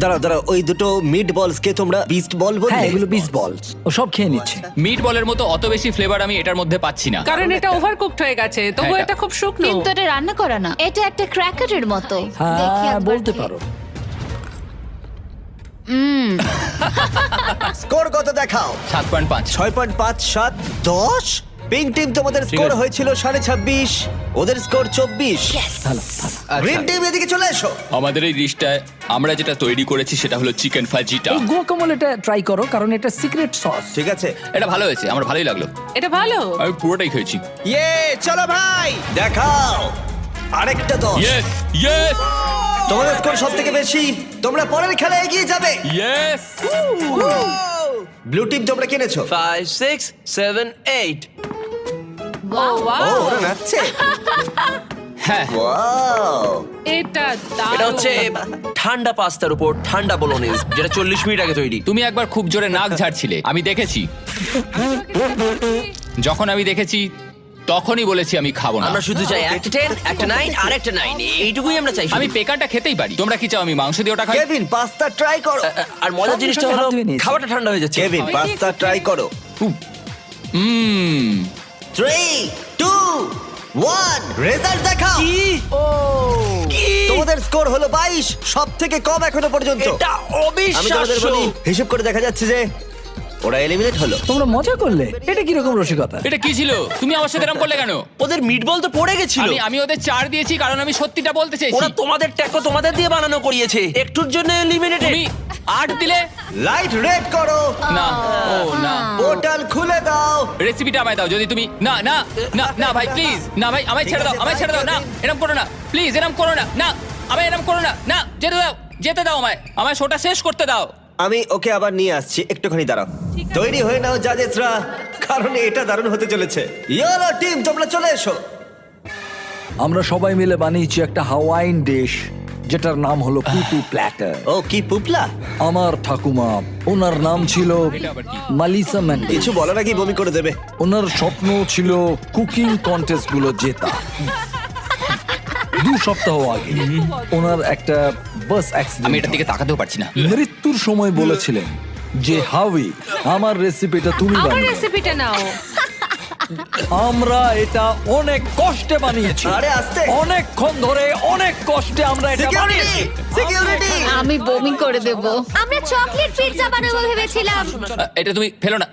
[SPEAKER 1] দাঁড়াও, ওই দুটো মিট বলস কে তোমরা বিস্ট বল বললে?
[SPEAKER 5] হ্যাঁ, এগুলো বিস্ট বলস। ও সব খেয়ে নিচ্ছে।
[SPEAKER 3] মিট বলের মতো অত বেশি ফ্লেভার আমি এটার মধ্যে পাচ্ছি না।
[SPEAKER 11] কারণ এটা ওভারকুকড হয়ে গেছে, তবু
[SPEAKER 3] হ্যাঁ,
[SPEAKER 11] এটা খুব শুকনো।
[SPEAKER 2] কিন্তু এটা রান্না করা না, এটা একটা ক্র্যাকারের মতো। দেখি
[SPEAKER 5] হ্যাঁ,
[SPEAKER 2] একবার
[SPEAKER 5] বলতে
[SPEAKER 2] খেয়ে।
[SPEAKER 5] পারো।
[SPEAKER 1] স্কোর কত দেখাও?
[SPEAKER 3] 7.5।
[SPEAKER 1] 6.5, 7, 10। পিঙ্ক টিম, তোমাদের স্কোর হয়েছিল 26.5, ওদের স্কোর 24।
[SPEAKER 5] ভালো।
[SPEAKER 1] গ্রিন টিম এদিকে চলে এসো।
[SPEAKER 3] আমাদের এই ডিশটায় আমরা যেটা তৈরি করেছি সেটা হলো চিকেন ফাজিটা।
[SPEAKER 5] এই গুয়াকামোলেটা ট্রাই করো, কারণ এটা সিক্রেট সস।
[SPEAKER 1] ঠিক আছে,
[SPEAKER 3] এটা ভালো হয়েছে, আমার ভালোই লাগলো।
[SPEAKER 11] এটা ভালো।
[SPEAKER 3] আমি পুরোটাই খেয়েছি।
[SPEAKER 8] ইয়ে চলো ভাই।
[SPEAKER 1] দেখাও। আরেকটা 10।
[SPEAKER 3] ইয়েস ইয়েস
[SPEAKER 1] তোমাদের স্কোর সব থেকে বেশি, তোমরা পরের খেলায় এগিয়ে যাবে।
[SPEAKER 3] ইয়েস
[SPEAKER 1] ব্লু টিম তোমরা কিনেছো।
[SPEAKER 8] 5 6 7 8
[SPEAKER 11] ও wow!
[SPEAKER 1] ও ওরা নাচছে।
[SPEAKER 3] হ্যাঁ
[SPEAKER 1] ওয়াও,
[SPEAKER 11] এটা
[SPEAKER 8] এটা হচ্ছে
[SPEAKER 11] দারুণ।
[SPEAKER 8] ঠান্ডা পাস্তার উপর ঠান্ডা বোলোনিজ, যেটা 40 মিনিট আগে তৈরি।
[SPEAKER 3] তুমি একবার খুব জোরে নাক ঝাড়ছিলে, আমি দেখেছি। যখন আমি দেখেছি তখনই বলেছি আমি খাবো না।
[SPEAKER 8] আমরা শুধু চাই একটা 10 একটা 9 আর একটা 9, এইটুকুই আমরা চাই।
[SPEAKER 3] আমি পেকারটা খেতেই পারি। তোমরা কি চাও আমি মাংস দিয়ে ওটা খাই?
[SPEAKER 1] কেভিন পাস্তা ট্রাই করো।
[SPEAKER 8] আর মজার জিনিসটা হলো
[SPEAKER 5] হাত ধুয়ে নিয়েছি।
[SPEAKER 8] খাবারটা ঠান্ডা হয়ে যাচ্ছে।
[SPEAKER 1] কেভিন পাস্তা ট্রাই করো।
[SPEAKER 3] হুম
[SPEAKER 1] 3 2 1 রেজাল্ট দেখাও। তোমাদের স্কোর হলো 22, সব থেকে কম এখনো পর্যন্ত।
[SPEAKER 8] এটা
[SPEAKER 1] আমি তোমাদের
[SPEAKER 8] অবিশ্বাস্য।
[SPEAKER 1] বলি, হিসেব করে দেখা যাচ্ছে যে ওরা এলিমিনেট হলো।
[SPEAKER 5] তোমরা মজা করলে, এটা কিরকম রসিকতা?
[SPEAKER 3] এটা কি ছিল? তুমি আমার সাথে এরকম করলে কেন?
[SPEAKER 8] ওদের মিটবল তো পড়ে গেছিল।
[SPEAKER 3] আমি ওদের 4 দিয়েছি কারণ আমি সত্যিটা বলতে চাইছি।
[SPEAKER 8] ওরা তোমাদের ট্যাকো তোমাদের দিয়ে বানানো করিয়েছে, একটুর জন্য এলিমিনেটেড।
[SPEAKER 3] তুমি 8 দিলে
[SPEAKER 1] লাইট রেড করো,
[SPEAKER 3] না। ও না,
[SPEAKER 1] পোর্টাল খুলে দাও।
[SPEAKER 3] রেসিপিটা আমায় দাও। যদি তুমি না না না না ভাই প্লিজ, না ভাই আমায় ছেড়ে দাও, আমায় ছেড়ে দাও। না এরকম করো না প্লিজ, এরকম করো না। না আমায় এরকম করো না। না যেতে দাও আমায় শোটা শেষ করতে দাও।
[SPEAKER 1] আমি ওকে আবার নিয়ে আসছি, একটুখানি দাঁড়াও। তৈরি হয়ে নাও জাজেসরা, কারণ এটা দারুণ হতে চলেছে। ইয়েলো টিম তোমরা চলে এসো।
[SPEAKER 5] আমরা সবাই মিলে বানিয়েছি একটা হাওয়াইন ডিশ, যেটার নাম হলো পুপু প্ল্যাটার।
[SPEAKER 1] ও কি পুপলা?
[SPEAKER 5] আমার ঠাকুমা, ওনার নাম ছিল মালিসা ম্যান্ডি।
[SPEAKER 1] কিছু বলার আগেই বমি করে দেবে।
[SPEAKER 5] ওনার স্বপ্ন ছিল কুকিং কন্টেস্ট গুলো জেতা। 2 সপ্তাহ আগে ওনার একটা বাস
[SPEAKER 3] আমি
[SPEAKER 5] অ্যাক্সিডেন্ট।
[SPEAKER 3] এটার দিকে তাকাতেও পারছি না।
[SPEAKER 5] মৃত্যুর সময় বলেছিলেন যে হাউই, আমার রেসিপিটা তুমি
[SPEAKER 11] আমার
[SPEAKER 5] বানিও।
[SPEAKER 11] রেসিপিটা নাও।
[SPEAKER 5] আমরা এটা অনেক কষ্টে বানিয়েছি।
[SPEAKER 1] আরে আস্তে।
[SPEAKER 5] অনেকক্ষণ ধরে অনেক কষ্টে আমরা এটা
[SPEAKER 1] সিকিউরিটি,
[SPEAKER 5] বানিয়েছি।
[SPEAKER 1] সিকিউরিটি।
[SPEAKER 2] আমি বমি করে দেব।
[SPEAKER 7] আমরা চকলেট পিৎজা বানাবো ভেবেছিলাম।
[SPEAKER 3] এটা তুমি ফেলো না।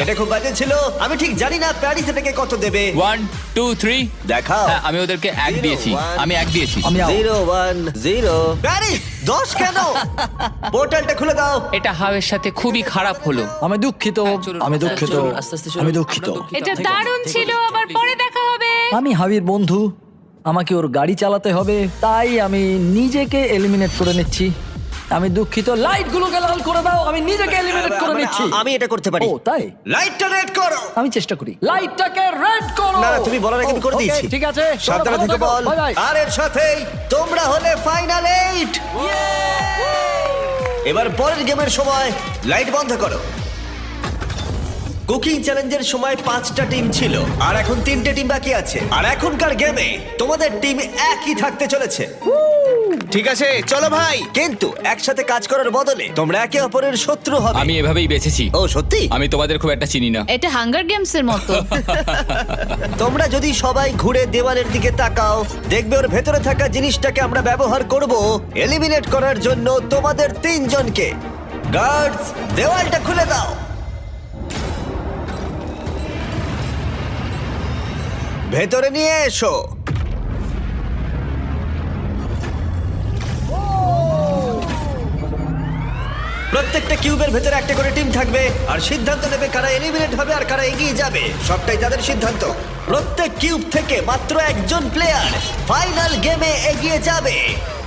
[SPEAKER 1] এটা খুব বাজে ছিল। আমি ঠিক জানি না প্যারিস এটাকে কত দেবে।
[SPEAKER 3] 1 2 3
[SPEAKER 1] দেখাও।
[SPEAKER 3] হ্যাঁ আমি ওদেরকে 1 দিয়েছি। আমি 1 দিয়েছি।
[SPEAKER 5] আমি out।
[SPEAKER 1] 0 1 0 প্যারিস 10 কেন? পোর্টালটা খুলে দাও।
[SPEAKER 3] এটা হাওয়ের সাথে খুবই খারাপ হলো।
[SPEAKER 5] আমি দুঃখিত, আমি দুঃখিত,
[SPEAKER 8] চলুন, আস্তে আস্তে চলুন।
[SPEAKER 5] আমি দুঃখিত।
[SPEAKER 11] এটা দারুণ ছিল, আবার পরে দেখা হবে।
[SPEAKER 5] আমি হাবির বন্ধু, আমাকে ওর গাড়ি চালাতে হবে, তাই আমি নিজেকে এলিমিনেট করে নিচ্ছি। আমি দুঃখিত, লাইট গুলোকে লাল করে দাও, আমি নিজেকে এলিমিনেট করে নিচ্ছি।
[SPEAKER 1] আমি এটা করতে পারি।
[SPEAKER 5] ও তাই?
[SPEAKER 1] লাইটটা রেড করো।
[SPEAKER 5] আমি চেষ্টা করি। লাইটটাকে রেড করো।
[SPEAKER 1] না, না, তুমি বলার আগে আমি করে
[SPEAKER 5] ওকে,
[SPEAKER 1] দিয়েছি।
[SPEAKER 5] ঠিক আছে,
[SPEAKER 1] সাবধানে
[SPEAKER 5] ভালো
[SPEAKER 1] থেকো
[SPEAKER 5] থাকো,
[SPEAKER 1] বল।
[SPEAKER 5] Bye bye.
[SPEAKER 1] আর এর সাথেই তোমরা হলে ফাইনাল 8। এবার পরের গেমের সময় লাইট বন্ধ করো। কুকিং চ্যালেঞ্জের সময় 5টা টিম ছিল, আর এখন 3টে টিম বাকি আছে। আর এখনকার গেমে তোমাদের টিম একই থাকতে চলেছে।
[SPEAKER 10] ঠিক আছে চলো ভাই।
[SPEAKER 1] কিন্তু একসাথে কাজ করার বদলে তোমরা একে অপরের শত্রু হবে।
[SPEAKER 3] আমি এভাবেই বেঁচেছি।
[SPEAKER 1] ও সত্যি?
[SPEAKER 3] আমি তোমাদের খুব একটা চিনি না।
[SPEAKER 2] এটা হাঙ্গার গেমস এর মতো।
[SPEAKER 1] তোমরা যদি সবাই ঘুরে দেওয়ালের দিকে তাকাও, দেখবে ওর ভেতরে থাকা জিনিসটাকে আমরা ব্যবহার করব এলিমিনেট করার জন্য তোমাদের 3 জনকে। গার্ডস, দেওয়ালটা খুলে দাও। ভেতরে নিয়ে এসো। প্রত্যেকটা কিউবের ভেতরে একটা করে টিম থাকবে, আর সিদ্ধান্ত নেবে কারা এলিমিনেট হবে আর কারা এগিয়ে যাবে। সবটাই তাদের সিদ্ধান্ত। প্রত্যেক কিউব থেকে মাত্র একজন প্লেয়ার ফাইনাল গেমে এগিয়ে যাবে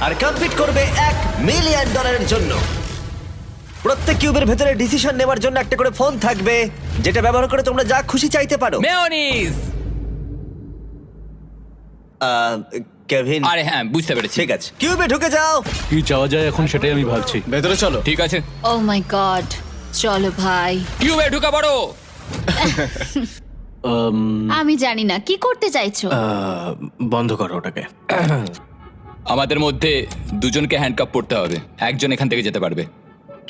[SPEAKER 1] আর কম্পিট করবে $1 মিলিয়ন জন্য। প্রত্যেক কিউবের ভেতরে ডিসিশন নেওয়ার জন্য একটা করে ফোন থাকবে, যেটা ব্যবহার করে তোমরা যা খুশি চাইতে পারো।
[SPEAKER 3] মেয়োনিজ।
[SPEAKER 1] কেভিন,
[SPEAKER 3] আরে হ্যাঁ বুঝতে পেরেছি।
[SPEAKER 1] ঠিক আছে, কিউবে ঢুকে যাও।
[SPEAKER 6] কি চাওয়া যায় এখন সেটাই আমি ভাবছি।
[SPEAKER 10] ভেতরে চলো।
[SPEAKER 3] ঠিক আছে
[SPEAKER 2] ও মাই গড, চলো ভাই।
[SPEAKER 3] কিউবে ঢুকা পড়ো।
[SPEAKER 2] আমি জানি না কি করতে চাইছো।
[SPEAKER 8] বন্ধ করো ওটাকে।
[SPEAKER 3] আমাদের মধ্যে 2জনকে হ্যান্ডকাপ পড়তে হবে। একজন এখান থেকে যেতে পারবে।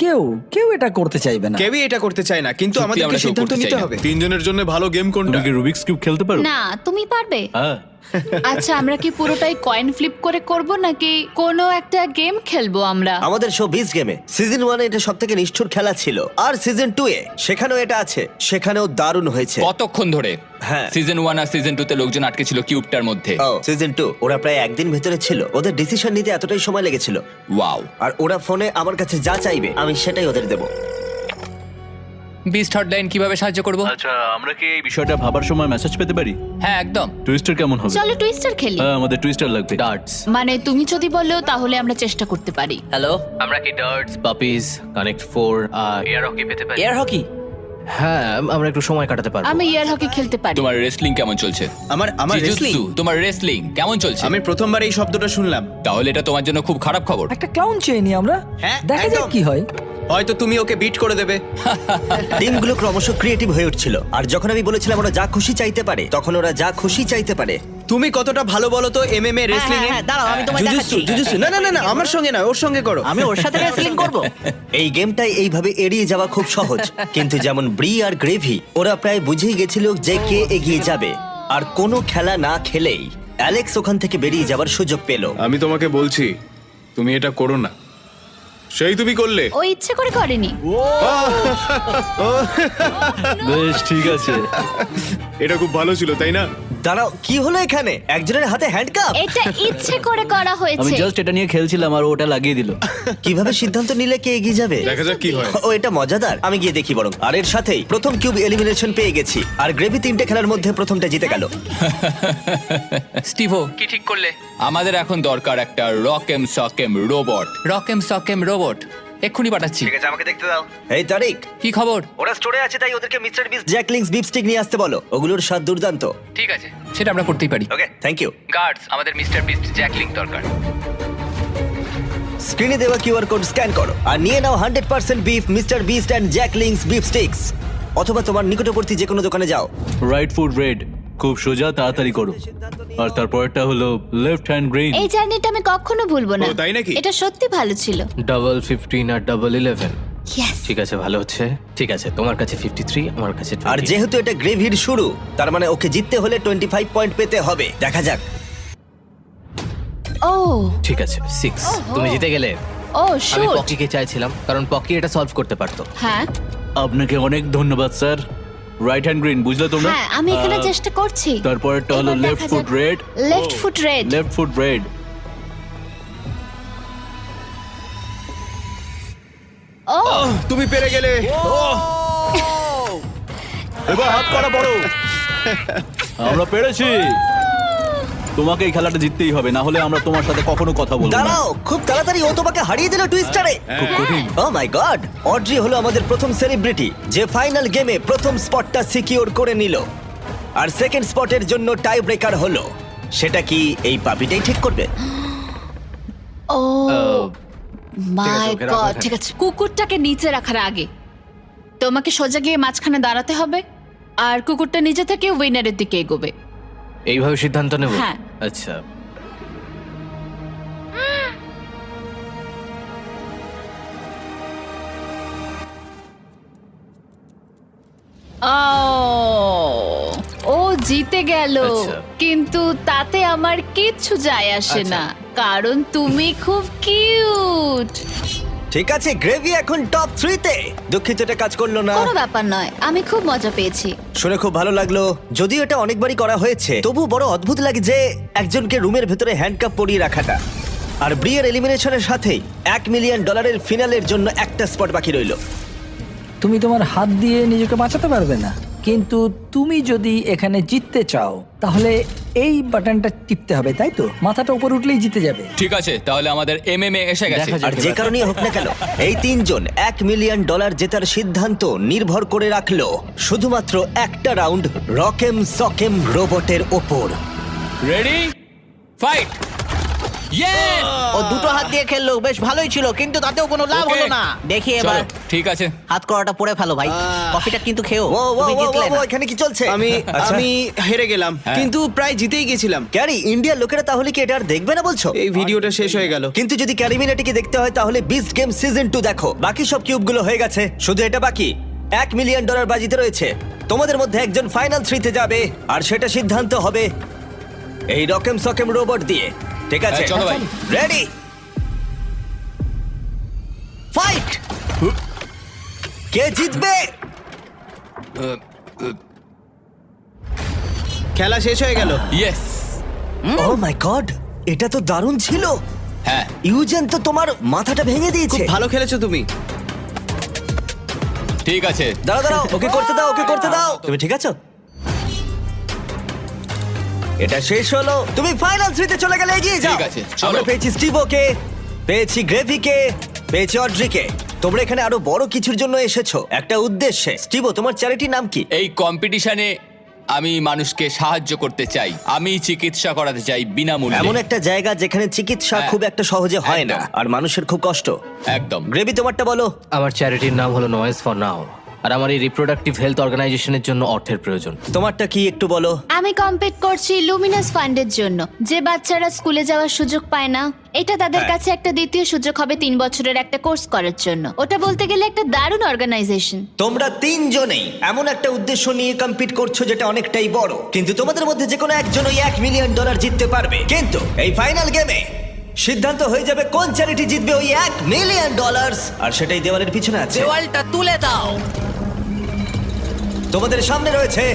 [SPEAKER 5] কেউ এটা করতে চাইবে না।
[SPEAKER 10] কেউই এটা করতে চায় না, কিন্তু
[SPEAKER 3] সত্যি
[SPEAKER 10] আমাদেরকে
[SPEAKER 3] আমরা কেউ
[SPEAKER 10] সিদ্ধান্ত
[SPEAKER 3] করতে
[SPEAKER 10] নিতে
[SPEAKER 3] চাই না।
[SPEAKER 10] হবে। 3 জনের জন্য ভালো গেম কোনটা?
[SPEAKER 6] তুমি কি রুবিক্স কিউব খেলতে পারো?
[SPEAKER 2] না, তুমি পারবে।
[SPEAKER 6] হ্যাঁ।
[SPEAKER 2] আচ্ছা, আমরা কি পুরোটাই কয়েন ফ্লিপ করে করব নাকি কোনো একটা গেম খেলবো আমরা?
[SPEAKER 1] আমাদের শো 20 গেমে সিজন 1 এটা সবথেকে নিষ্ঠুর খেলা ছিল, আর সিজন 2 এ সেখানেও এটা আছে, সেখানেও দারুণ হয়েছে।
[SPEAKER 3] কতক্ষণ ধরে?
[SPEAKER 1] হ্যাঁ।
[SPEAKER 3] সিজন 1 আর সিজন 2 তে লোকজন আটকে ছিল কিউবটার মধ্যে।
[SPEAKER 1] ও সিজন 2 ওরা প্রায় একদিন ভেতরে ছিল। ওদের ডিসিশন নিতে এতটাই সময় লেগেছিল।
[SPEAKER 3] ওয়াও।
[SPEAKER 1] আর ওরা ফোনে আমার কাছে যা চাইবে আমি সেটাই ওদের দেব।
[SPEAKER 3] বিস্ট হটলাইন কিভাবে সাহায্য করব?
[SPEAKER 6] আচ্ছা আমরা কি এই বিষয়টা ভাবার সময় মেসেজ পেতে পারি?
[SPEAKER 3] হ্যাঁ একদম।
[SPEAKER 6] টুইস্টার কেমন হবে?
[SPEAKER 2] চলো টুইস্টার খেলি।
[SPEAKER 6] হ্যাঁ আমাদের টুইস্টার লাগবে।
[SPEAKER 9] ডার্টস।
[SPEAKER 2] মানে তুমি যদি বলো তাহলে আমরা চেষ্টা করতে পারি।
[SPEAKER 9] হ্যালো, আমরা কি ডার্টস, পাপিজ, কানেক্ট 4 আর এয়ার হকি পেতে পারি? Air hockey? হ্যাঁ, আমরা একটু সময় কাটাতে পারবো।
[SPEAKER 2] আমি এয়ার হকি খেলতে পারি।
[SPEAKER 3] তোমার রেসলিং কেমন চলছে?
[SPEAKER 10] আমার
[SPEAKER 3] জিজুৎসু, তোমার রেসলিং কেমন চলছে?
[SPEAKER 10] আমি প্রথমবার এই শব্দটা শুনলাম।
[SPEAKER 3] তাহলে এটা তোমার জন্য খুব খারাপ খবর।
[SPEAKER 5] একটা ক্লাউন চেয়ে নি আমরা,
[SPEAKER 10] হ্যাঁ,
[SPEAKER 5] দেখা যাক
[SPEAKER 10] একদম।
[SPEAKER 5] কি হয়।
[SPEAKER 10] হয়তো তুমি ওকে বিট করে দেবে।
[SPEAKER 1] টিমগুলো ক্রমশ ক্রিয়েটিভ হয়ে উঠছিল, আর যখন আমি বলেছিলাম ওরা যা খুশি চাইতে পারে, তখন ওরা যা খুশি চাইতে পারে।
[SPEAKER 10] তুমি কতটা ভালো বলো তো এমএমএ রেসলিং এ?
[SPEAKER 9] দাঁড়াও, আমি তোমায়
[SPEAKER 10] জুজুৎসু,
[SPEAKER 9] দেখাচ্ছি।
[SPEAKER 10] জুজুৎসু। না না না না, আমার সঙ্গে না, ওর সঙ্গে করো।
[SPEAKER 9] আমি ওর সাথে রেসলিং করব।
[SPEAKER 1] এই গেমটাই এইভাবে এড়িয়ে যাওয়া খুব সহজ, কিন্তু যেমন ব্রি আর গ্রেভি, ওরা প্রায় বুঝেই গেছিল যে কে এগিয়ে যাবে। আর কোনো খেলা না খেলেই অ্যালেক্স ওখান থেকে বেরিয়ে যাওয়ার সুযোগ পেল।
[SPEAKER 10] আমি তোমাকে বলছি তুমি এটা করো না, সেই তুমি করলে।
[SPEAKER 2] ও ইচ্ছে করে করেনি।
[SPEAKER 6] বেশ ঠিক আছে।
[SPEAKER 10] এটা খুব ভালো ছিল তাই না?
[SPEAKER 1] দাঁড়াও, কি হলো এখানে? একজনের হাতে হ্যান্ডকাপ।
[SPEAKER 2] এটা ইচ্ছে করে করা
[SPEAKER 6] আমি
[SPEAKER 2] হয়েছে।
[SPEAKER 6] জাস্ট এটা নিয়ে খেলছিলাম আর ওটা লাগিয়ে দিল।
[SPEAKER 1] কিভাবে সিদ্ধান্ত নিলে কে এগিয়ে যাবে?
[SPEAKER 10] দেখা যাক কি হয়।
[SPEAKER 1] ও এটা মজাদার, আমি গিয়ে দেখি বরং। আর এর সাথেই প্রথম কিউব এলিমিনেশন পেয়ে গেছি, আর গ্রেভি 3টে খেলার মধ্যে প্রথমটা জিতে গেল।
[SPEAKER 3] স্টিভো, কি ঠিক করলে? আমাদের এখন দরকার একটা রকেম সকেম রোবট। রকেম সকেম রোবট এক্ষুনি পাঠাচ্ছি।
[SPEAKER 1] ঠিক আছে, আমাকে দেখতে দাও। এই তারিক,
[SPEAKER 3] কি খবর?
[SPEAKER 1] ওরা স্টোরে আছে, তাই ওদেরকে mister beast Jack Link's beef stick নিয়ে আসতে বলো। ওগুলোর স্বাদ দুর্দান্ত।
[SPEAKER 3] ঠিক আছে, সেটা আমরা করতেই পারি।
[SPEAKER 1] Okay, thank you.
[SPEAKER 3] গার্ডস, আমাদের মিস্টার বিস্ট জ্যাকলিং দরকার।
[SPEAKER 1] স্ক্রিনে দেওয়া কিউআর কোড স্ক্যান করো আর নিয়ে নাও 100% beef Mister Beast and Jack Link's beef sticks. অথবা তোমার নিকটবর্তী যে কোনো দোকানে যাও।
[SPEAKER 6] রাইট ফুট রেড, খুব সোজা, তাড়াতাড়ি করো। আর তারপরটা হলো লেফট হ্যান্ড গ্রিন।
[SPEAKER 2] এই জার্নিটা আমি কখনো ভুলবো না।
[SPEAKER 10] ও, তাই নাকি?
[SPEAKER 2] এটা সত্যি ভালো ছিল।
[SPEAKER 9] ডাবল 15 আর ডাবল 11।
[SPEAKER 2] ইয়েস।
[SPEAKER 9] ঠিক আছে, ভালো হচ্ছে। ঠিক আছে, তোমার কাছে 53, আমার কাছে 20।
[SPEAKER 1] আর যেহেতু এটা গ্রেভির শুরু, তার মানে ওকে জিততে হলে 25 পয়েন্ট পেতে হবে। দেখা যাক।
[SPEAKER 2] ও
[SPEAKER 9] ঠিক আছে, 6। তুমি জিতে গেলে।
[SPEAKER 2] ও
[SPEAKER 9] আমি
[SPEAKER 2] শুট।
[SPEAKER 9] পকিকে চাইছিলাম কারণ পকি এটা সলভ করতে পারতো।
[SPEAKER 2] হ্যাঁ
[SPEAKER 6] আপনাকে অনেক ধন্যবাদ স্যার। রাইট হ্যান্ড গ্রিন, বুঝলে তোমরা?
[SPEAKER 2] হ্যাঁ, আমি এখানে চেষ্টা করছি।
[SPEAKER 6] তারপরটা হলো
[SPEAKER 2] এবার
[SPEAKER 6] লেফট
[SPEAKER 2] দেখা
[SPEAKER 6] ফুট
[SPEAKER 2] যাক।
[SPEAKER 6] Red.
[SPEAKER 2] Left foot red.
[SPEAKER 6] Left foot red.
[SPEAKER 2] ও
[SPEAKER 10] তুমি পেরে গেলে।
[SPEAKER 6] এবার হাত করা বড়। আমরা পেরেছি। তোমাকে এই খেলাটা জিততেই হবে, না হলে আমরা তোমার সাথে কখনো কথা বলবো না।
[SPEAKER 1] দাঁড়াও, খুব তাড়াতাড়ি ও তোমাকে হারিয়ে দিল টুইস্টারে।
[SPEAKER 6] খুব কঠিন।
[SPEAKER 1] ও মাই গড, অড্রি হলো আমাদের প্রথম সেলিব্রিটি যে ফাইনাল গেমে প্রথম স্পটটা সিকিউর করে নিল। আর সেকেন্ড স্পটের জন্য টাই ব্রেকার হলো। সেটা কি এই পাপিটাই ঠিক করবে?
[SPEAKER 2] ও মাই
[SPEAKER 9] ওকে রাখো
[SPEAKER 2] গড।
[SPEAKER 9] এখানে।
[SPEAKER 2] ঠিক আছে, কুকুরটাকে নিচে রাখার আগে তোমাকে সোজা গিয়ে মাঝখানে দাঁড়াতে হবে, আর কুকুরটা নিচে থেকে উইনারের দিকে এগোবে।
[SPEAKER 9] এইভাবে সিদ্ধান্ত নেব?
[SPEAKER 2] হ্যাঁ।
[SPEAKER 9] আচ্ছা।
[SPEAKER 2] ও জিতে গেল,
[SPEAKER 9] আচ্ছা।
[SPEAKER 2] কিন্তু তাতে আমার কিচ্ছু যায় আসে
[SPEAKER 9] আচ্ছা।
[SPEAKER 2] না, কারণ তুমি খুব কিউট।
[SPEAKER 1] ঠিক আছে, গ্রেভি এখন টপ 3-তে। দুঃখিত এটা কাজ করলো না।
[SPEAKER 2] কোনো ব্যাপার নয়, আমি খুব মজা পেয়েছি।
[SPEAKER 1] শুনে খুব ভালো লাগলো। যদিও এটা অনেকবারই করা হয়েছে, তবু বড় অদ্ভুত লাগে যে একজনকে রুমের ভেতরে হ্যান্ডকাপ পরিয়ে রাখাটা। আর ব্রিয়ের এলিমিনেশনের সাথেই $1 মিলিয়ন ফিনালের জন্য একটা স্পট বাকি রইল।
[SPEAKER 5] তুমি তোমার হাত দিয়ে নিজেকে বাঁচাতে পারবে না, কিন্তু তুমি যদি এখানে জিততে চাও তাহলে এই বাটনটা টিপতে হবে, তাই তো? মাথাটা উপর উঠলেই জিতে যাবে।
[SPEAKER 3] ঠিক আছে, তাহলে আমাদের এমএমএ এসে গেছে।
[SPEAKER 9] দেখা যাক।
[SPEAKER 1] আর যে কারণেই হোক না কেন, এই তিনজন $1 মিলিয়ন জেতার সিদ্ধান্ত নির্ভর করে রাখলো শুধুমাত্র একটা রাউন্ড রকেম সকেম রোবটের ওপর।
[SPEAKER 3] Ready, fight! ইয়েস!
[SPEAKER 9] ও দুটো হাত দিয়ে খেললো, বেশ ভালোই ছিল, কিন্তু তাতেও কোনো লাভ
[SPEAKER 3] Okay.
[SPEAKER 9] হলো না। দেখি এবার।
[SPEAKER 3] চলো, ঠিক আছে।
[SPEAKER 9] হাত করাটা পরে ফেলো ভাই। কফিটা কিন্তু খেও।
[SPEAKER 1] ও ও
[SPEAKER 9] তুমি
[SPEAKER 1] ও,
[SPEAKER 9] জিতলে
[SPEAKER 1] ও,
[SPEAKER 9] না।
[SPEAKER 1] এখানে কি চলছে?
[SPEAKER 10] আমি
[SPEAKER 1] আচ্ছা।
[SPEAKER 10] আমি হেরে গেলাম,
[SPEAKER 3] হ্যাঁ।
[SPEAKER 10] কিন্তু প্রায় জিতেই গেছিলাম।
[SPEAKER 1] ক্যারি, ইন্ডিয়ার লোকেরা তাহলে কি এটা আর দেখবে না বলছো?
[SPEAKER 10] এই ভিডিওটা শেষ হয়ে গেল।
[SPEAKER 1] কিন্তু যদি ক্যারিমিনাটিকে দেখতে হয় তাহলে বিস্ট গেম সিজন 2 দেখো। বাকি সব কিউবগুলো হয়ে গেছে, শুধু এটা বাকি। $1 মিলিয়ন বাজিতে রয়েছে। তোমাদের মধ্যে একজন ফাইনাল 3-তে যাবে, আর সেটা সিদ্ধান্ত হবে এই রকেম সকেম রোবট দিয়ে। ঠিক আছে,
[SPEAKER 3] হ্যাঁ, চলো ভাই।
[SPEAKER 1] Ready, fight! কে জিতবে?
[SPEAKER 10] খেলা শেষ হয়ে গেল।
[SPEAKER 3] ইয়েস!
[SPEAKER 1] ও মাই গড, এটা তো দারুণ ছিল।
[SPEAKER 3] হ্যাঁ,
[SPEAKER 1] ইউজেন তো তোমার মাথাটা ভেঙে দিয়েছে।
[SPEAKER 10] ভালো খেলেছো তুমি।
[SPEAKER 3] ঠিক আছে।
[SPEAKER 1] দাঁড়াও দাঁড়াও, ওকে করতে দাও, ওকে করতে দাও। তুমি ঠিক আছো? এটা শেষ হলো, তুমি ফাইনাল 3 তে চলে গেলে, এগিয়ে যাও।
[SPEAKER 3] ঠিক আছে, চলো।
[SPEAKER 1] আমরা পেয়েছি স্টিভোকে, পেয়েছি গ্রেভিকে, পেয়েছি অড্রিকে। তোমরা এখানে আরো বড় কিছুর জন্য এসেছো, একটা উদ্দেশ্যে। স্টিভো, তোমার চ্যারিটির নাম কি?
[SPEAKER 3] এই কম্পিটিশনে আমি মানুষকে সাহায্য করতে চাই, আমি চিকিৎসা করাতে চাই
[SPEAKER 1] এমন
[SPEAKER 3] বিনামূল্যে।
[SPEAKER 1] একটা জায়গা যেখানে চিকিৎসা
[SPEAKER 3] হ্যাঁ,
[SPEAKER 1] খুব একটা সহজে হয় না,
[SPEAKER 3] একদম।
[SPEAKER 1] আর মানুষের খুব কষ্ট।
[SPEAKER 3] একদম।
[SPEAKER 1] গ্রেভি, তোমারটা বলো।
[SPEAKER 9] আমার চ্যারিটির নাম হলো নয়েজ ফর নাও, আর আমার এই রিপ্রোডাক্টিভ হেলথ অর্গানাইজেশনের জন্য অর্থের প্রয়োজন।
[SPEAKER 1] তোমারটা কি একটু বলো।
[SPEAKER 2] আমি কম্পিট করছি লুমিনাস ফান্ডের জন্য, যে বাচ্চারা স্কুলে যাওয়ার সুযোগ পায় না। এটা তাদের
[SPEAKER 1] হ্যাঁ।
[SPEAKER 2] কাছে একটা দ্বিতীয় সুযোগ হবে 3 বছরের একটা কোর্স করার জন্য। ওটা বলতে গেলে একটা দারুণ অর্গানাইজেশন।
[SPEAKER 1] তোমরা তিনজনেই এমন একটা উদ্দেশ্য নিয়ে কম্পিট করছো যেটা অনেকটাই বড়, কিন্তু তোমাদের মধ্যে যে কোনো একজনই $1 মিলিয়ন জিততে পারবে। কিন্তু এই ফাইনাল গেমে সিদ্ধান্ত হয়ে যাবে কোন চ্যারিটি জিতবে ওই $1 মিলিয়ন, আর সেটাই দেওয়ালের পিছনে আছে।
[SPEAKER 5] দেওয়ালটা তুলে দাও।
[SPEAKER 1] তোমাদের সামনে রয়েছে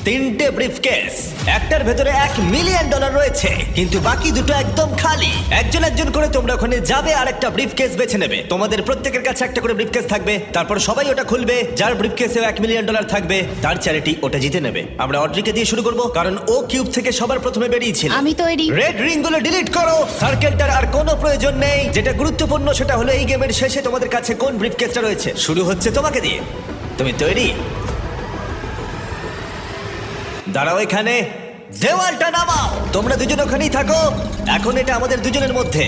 [SPEAKER 1] 3টে ব্রিফকেস, একটার ভেতরে $1 মিলিয়ন রয়েছে, কিন্তু বাকি দুটো একদম খালি। একজন একজন করে তোমরা ওখানে যাবে আর একটা ব্রিফকেস বেছে নেবে। তোমাদের প্রত্যেকের কাছে একটা করে ব্রিফকেস থাকবে, তারপর সবাই ওটা খুলবে। যার ব্রিফকেসে $1 মিলিয়ন থাকবে তার চ্যারিটি ওটা জিতে নেবে। আমরা অড্রিকে দিয়ে শুরু করব, কারণ ও কিউব থেকে সবার প্রথমে বেরিয়েছিল।
[SPEAKER 2] আমি তৈরি।
[SPEAKER 1] রেড রিং গুলো ডিলিট করো। সার্কেলটার আর কোনো প্রয়োজন নেই। যেটা গুরুত্বপূর্ণ সেটা হলো এই গেমের শেষে তোমাদের কাছে কোন ব্রিফকেসটা রয়েছে। শুরু হচ্ছে তোমাকে দিয়ে। তুমি তৈরি? দাঁড়াও এখানে, দেওয়ালটা নামাও। তোমরা দুজন ওখানেই থাকো, এখন এটা আমাদের দুজনের মধ্যে।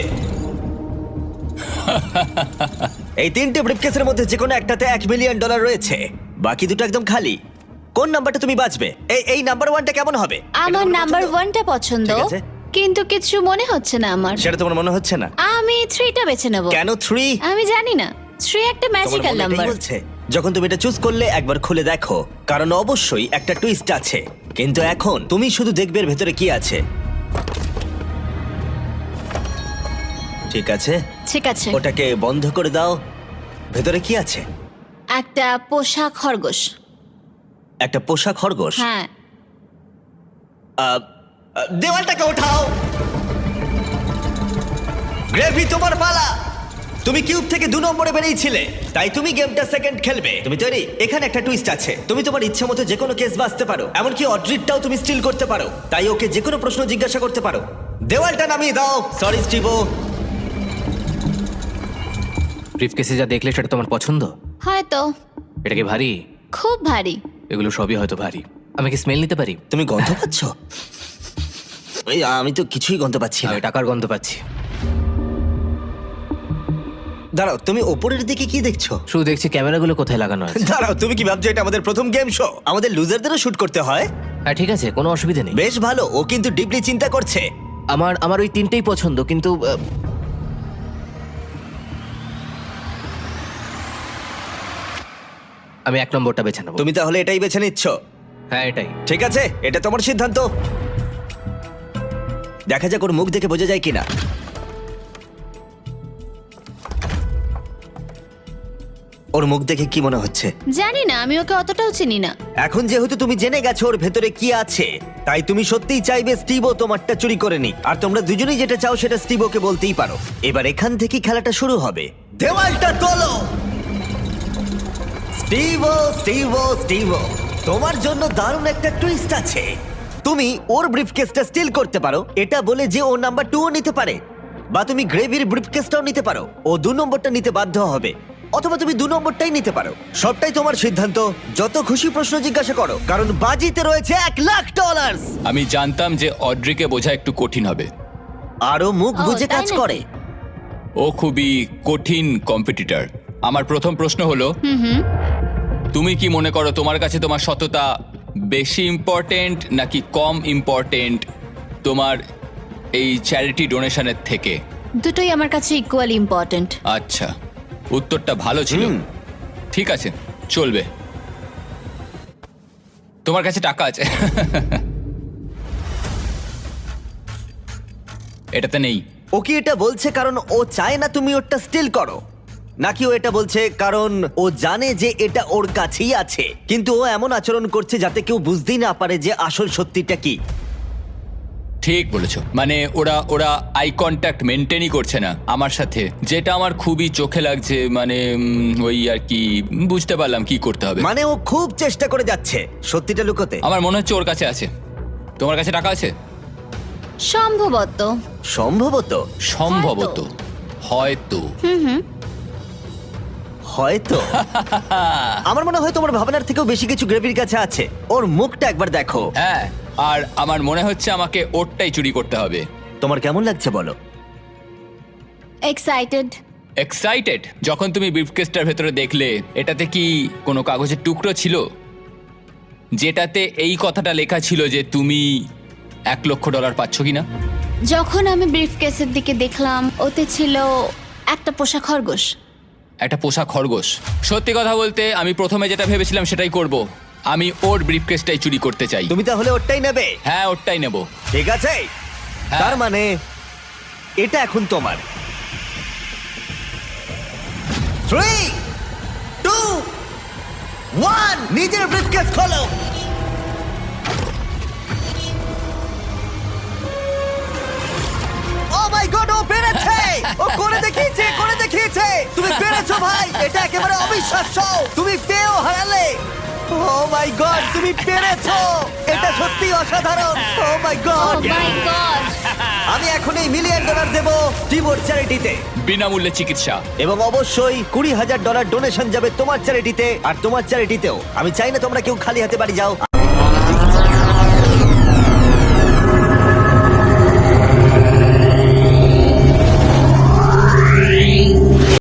[SPEAKER 1] এই 3টে ব্রিফকেসের মধ্যে যে কোনো একটাতে $1 মিলিয়ন রয়েছে, বাকি দুটো একদম খালি। কোন নাম্বারটা তুমি বাঁচবে? এই নাম্বার 1টা কেমন হবে?
[SPEAKER 2] আমার নাম্বার 1টা পছন্দ,
[SPEAKER 1] ঠিক আছে।
[SPEAKER 2] কিন্তু কিছু মনে হচ্ছে না আমার।
[SPEAKER 1] সেটা তোমার মনে হচ্ছে না?
[SPEAKER 2] আমি 3টা বেছে নেব।
[SPEAKER 1] কেন 3?
[SPEAKER 2] আমি জানি না, 3 একটা
[SPEAKER 1] তোমার
[SPEAKER 2] ম্যাজিক্যাল
[SPEAKER 1] মনে এটাই
[SPEAKER 2] নাম্বার।
[SPEAKER 1] বলছে? যখন তুমি এটা চুজ করলে একবার খুলে দেখো, কারণ অবশ্যই একটা টুইস্ট আছে। কিন্তু এখন তুমি শুধু দেখবে এর ভেতরে কি আছে। ঠিক আছে,
[SPEAKER 2] ঠিক আছে।
[SPEAKER 1] ওটাকে বন্ধ করে দাও। ভেতরে কি আছে?
[SPEAKER 2] একটা পোষা খরগোশ।
[SPEAKER 1] একটা পোষা খরগোশ?
[SPEAKER 2] হ্যাঁ।
[SPEAKER 1] দেওয়ালটাকে ওঠাও। গ্রেভি, তোমার পালা। তুমি কিউব থেকে 2 নম্বরে বেরিয়েছিলে, তাই তুমি গেমটা সেকেন্ড খেলবে। তুমি তৈরি? এখানে একটা টুইস্ট আছে, তুমি তোমার ইচ্ছা মতো যে কোনো কেস বাঁচতে পারো, এমনকি অড্রিটটাও তুমি স্টিল করতে পারো। তাই ওকে যে কোনো প্রশ্ন জিজ্ঞাসা করতে পারো। দেওয়ালটা নামিয়ে দাও। সরি স্টিভো।
[SPEAKER 9] ব্রিফকেসে যা দেখলে সেটা তোমার পছন্দ?
[SPEAKER 2] হয়তো।
[SPEAKER 9] এটা কি ভারী?
[SPEAKER 2] খুব ভারী।
[SPEAKER 9] এগুলো সবই হয়তো ভারী। আমি কি স্মেল নিতে পারি?
[SPEAKER 1] তুমি গন্ধ পাচ্ছ? এই, আমি তো কিছুই গন্ধ পাচ্ছি না।
[SPEAKER 9] আমি টাকার গন্ধ পাচ্ছি।
[SPEAKER 1] দাঁড়াও, তুমি ওপরের দিকে কি দেখছো?
[SPEAKER 9] শুধু দেখছি ক্যামেরাগুলো কোথায় লাগানো আছে।
[SPEAKER 1] দাঁড়াও, তুমি কি ভাবছো এটা আমাদের প্রথম গেম শো? আমাদের লুজারদেরও শুট করতে হয়।
[SPEAKER 9] হ্যাঁ ঠিক আছে, কোনো অসুবিধা নেই।
[SPEAKER 1] বেশ ভালো, ও কিন্তু ডিপলি চিন্তা করছে।
[SPEAKER 9] আমার ওই 3টেই পছন্দ, কিন্তু আমি 1 নম্বরটা বেছে নেবো।
[SPEAKER 1] তুমি তাহলে এটাই বেছে নিচ্ছ?
[SPEAKER 9] হ্যাঁ এটাই।
[SPEAKER 1] ঠিক আছে, এটা তোমার সিদ্ধান্ত। দেখা যাক ওর মুখ দেখে বোঝা যায় কিনা। ওর মুখ দেখে কি মনে হচ্ছে?
[SPEAKER 2] জানি না, আমি ওকে অতটাও চিনি না।
[SPEAKER 1] এখন যেহেতু তুমি জেনে গেছো ওর ভেতরে কি আছে, তাই তুমি সত্যিই চাইবে স্টিভো তোমারটা চুরি করে নিক। আর তোমরা দুজনেই যেটা চাও সেটা স্টিভোকে বলতেই পারো। এবার এখান থেকেই খেলাটা শুরু হবে। দেওয়ালটা তোলো। স্টিভো, স্টিভো, স্টিভো, তোমার জন্য দারুণ একটা টুইস্ট আছে। তুমি ওর ব্রিফকেসটা স্টিল করতে পারো, এটা বলে যে ও নাম্বার 2ও নিতে পারে, বা তুমি গ্রেভির ব্রিফকেসটাও নিতে পারো। ও 2 নম্বরটা নিতে বাধ্য হবে, অথবা তুমি 2 নম্বরটাই নিতে পারো। সবটাই তোমার সিদ্ধান্ত। যত খুশি প্রশ্ন জিজ্ঞাসা করো, কারণ বাজিতে রয়েছে $1 লাখ।
[SPEAKER 3] আমি জানতাম যে অড্রিকে বোঝা একটু কঠিন হবে।
[SPEAKER 1] আরো মুখ
[SPEAKER 2] ও,
[SPEAKER 1] বুঝে
[SPEAKER 2] তাই
[SPEAKER 1] কাজ
[SPEAKER 2] নাকি?
[SPEAKER 1] করে।
[SPEAKER 3] ও খুবই কঠিন কম্পিটিটর। আমার প্রথম প্রশ্ন হলো, তুমি কি মনে করো তোমার কাছে তোমার সততা বেশি ইম্পর্টেন্ট নাকি কম ইম্পর্টেন্ট তোমার এই চ্যারিটি ডোনেশনের থেকে?
[SPEAKER 2] দুটোই আমার কাছে ইকুয়ালি ইম্পর্ট্যান্ট।
[SPEAKER 3] আচ্ছা, উত্তরটা ভালো ছিল। ঠিক আছে, চলবে। তোমার কাছে টাকা আছে। এটাতে নেই।
[SPEAKER 1] ও কি এটা বলছে কারণ ও চায় না তুমি ওটা স্টিল করো, নাকি ও এটা বলছে কারণ ও জানে যে এটা ওর কাছেই আছে, কিন্তু ও এমন আচরণ করছে যাতে কেউ বুঝতেই না পারে যে আসল সত্যিটা কি?
[SPEAKER 3] ঠিক বলেছো, মানে ওরা ওরা আই কন্ট্যাক্ট মেনটেনই করছে না আমার সাথে, যেটা আমার খুবই চোখে লাগছে। মানে ওই আর কি, বুঝতে পারলাম কি করতে হবে।
[SPEAKER 1] মানে ও খুব চেষ্টা করে যাচ্ছে সত্যিটা লুকোতে।
[SPEAKER 3] আমার মনে হচ্ছে ওর কাছে আছে। তোমার কাছে টাকা আছে?
[SPEAKER 2] সম্ভবত।
[SPEAKER 1] সম্ভবত।
[SPEAKER 3] সম্ভবত, হয়তো।
[SPEAKER 1] হয়তো আমার মনে হয় তোমার ভাবনার থেকেও বেশি কিছু গ্রেভির কাছে আছে। ওর মুখটা একবার দেখো।
[SPEAKER 3] হ্যাঁ, আর আমার মনে হচ্ছে আমাকে ওরটাই চুরি করতে হবে।
[SPEAKER 1] তোমার কেমন লাগছে বলো?
[SPEAKER 2] এক্সাইটেড।
[SPEAKER 3] এক্সাইটেড? যখন তুমি ব্রিফকেসটার ভেতরে দেখলে, এটাতে কি কোনো কাগজের টুকরো ছিল যেটাতে এই কথাটা লেখা ছিল যে তুমি $1 লক্ষ পাচ্ছ কিনা?
[SPEAKER 2] যখন আমি ব্রিফকেসের দিকে দেখলাম, ওতে ছিল একটা পোষা খরগোশ।
[SPEAKER 3] একটা পোষা খরগোশ? সত্যি কথা বলতে আমি প্রথমে যেটা ভেবেছিলাম সেটাই করব। আমি ওর ব্রিফকেসটাই চুরি করতে চাই।
[SPEAKER 1] তুমি তাহলে ওরটাই নেবে?
[SPEAKER 3] হ্যাঁ, ওরটাই নেব।
[SPEAKER 1] ঠিক আছে, তার মানে এটা এখন তোমার। 3, 2, 1, নিজের ব্রিফকেস খোলো। ও মাই গড, ও পেরেছে! ও করে দেখিয়েছে, করে দেখিয়েছে! তুমি পেরেছো ভাই, এটা একেবারে অবিশ্বাস্য। তুমি পেয়েও হারালে। ও মাই গড, তুমি পেরেছো! এটা সত্যি অসাধারণ। ও মাই গড!
[SPEAKER 2] মাই গড!
[SPEAKER 1] আমি এখন এই $1 মিলিয়ন দেব টিমোর চ্যারিটিতে,
[SPEAKER 3] বিনামূল্যে চিকিৎসা।
[SPEAKER 1] এবং অবশ্যই $20,000 ডোনেশন যাবে তোমার চ্যারিটিতে আর তোমার চ্যারিটিতেও। আমি চাই না তোমরা কেউ খালি হাতে বাড়ি যাও।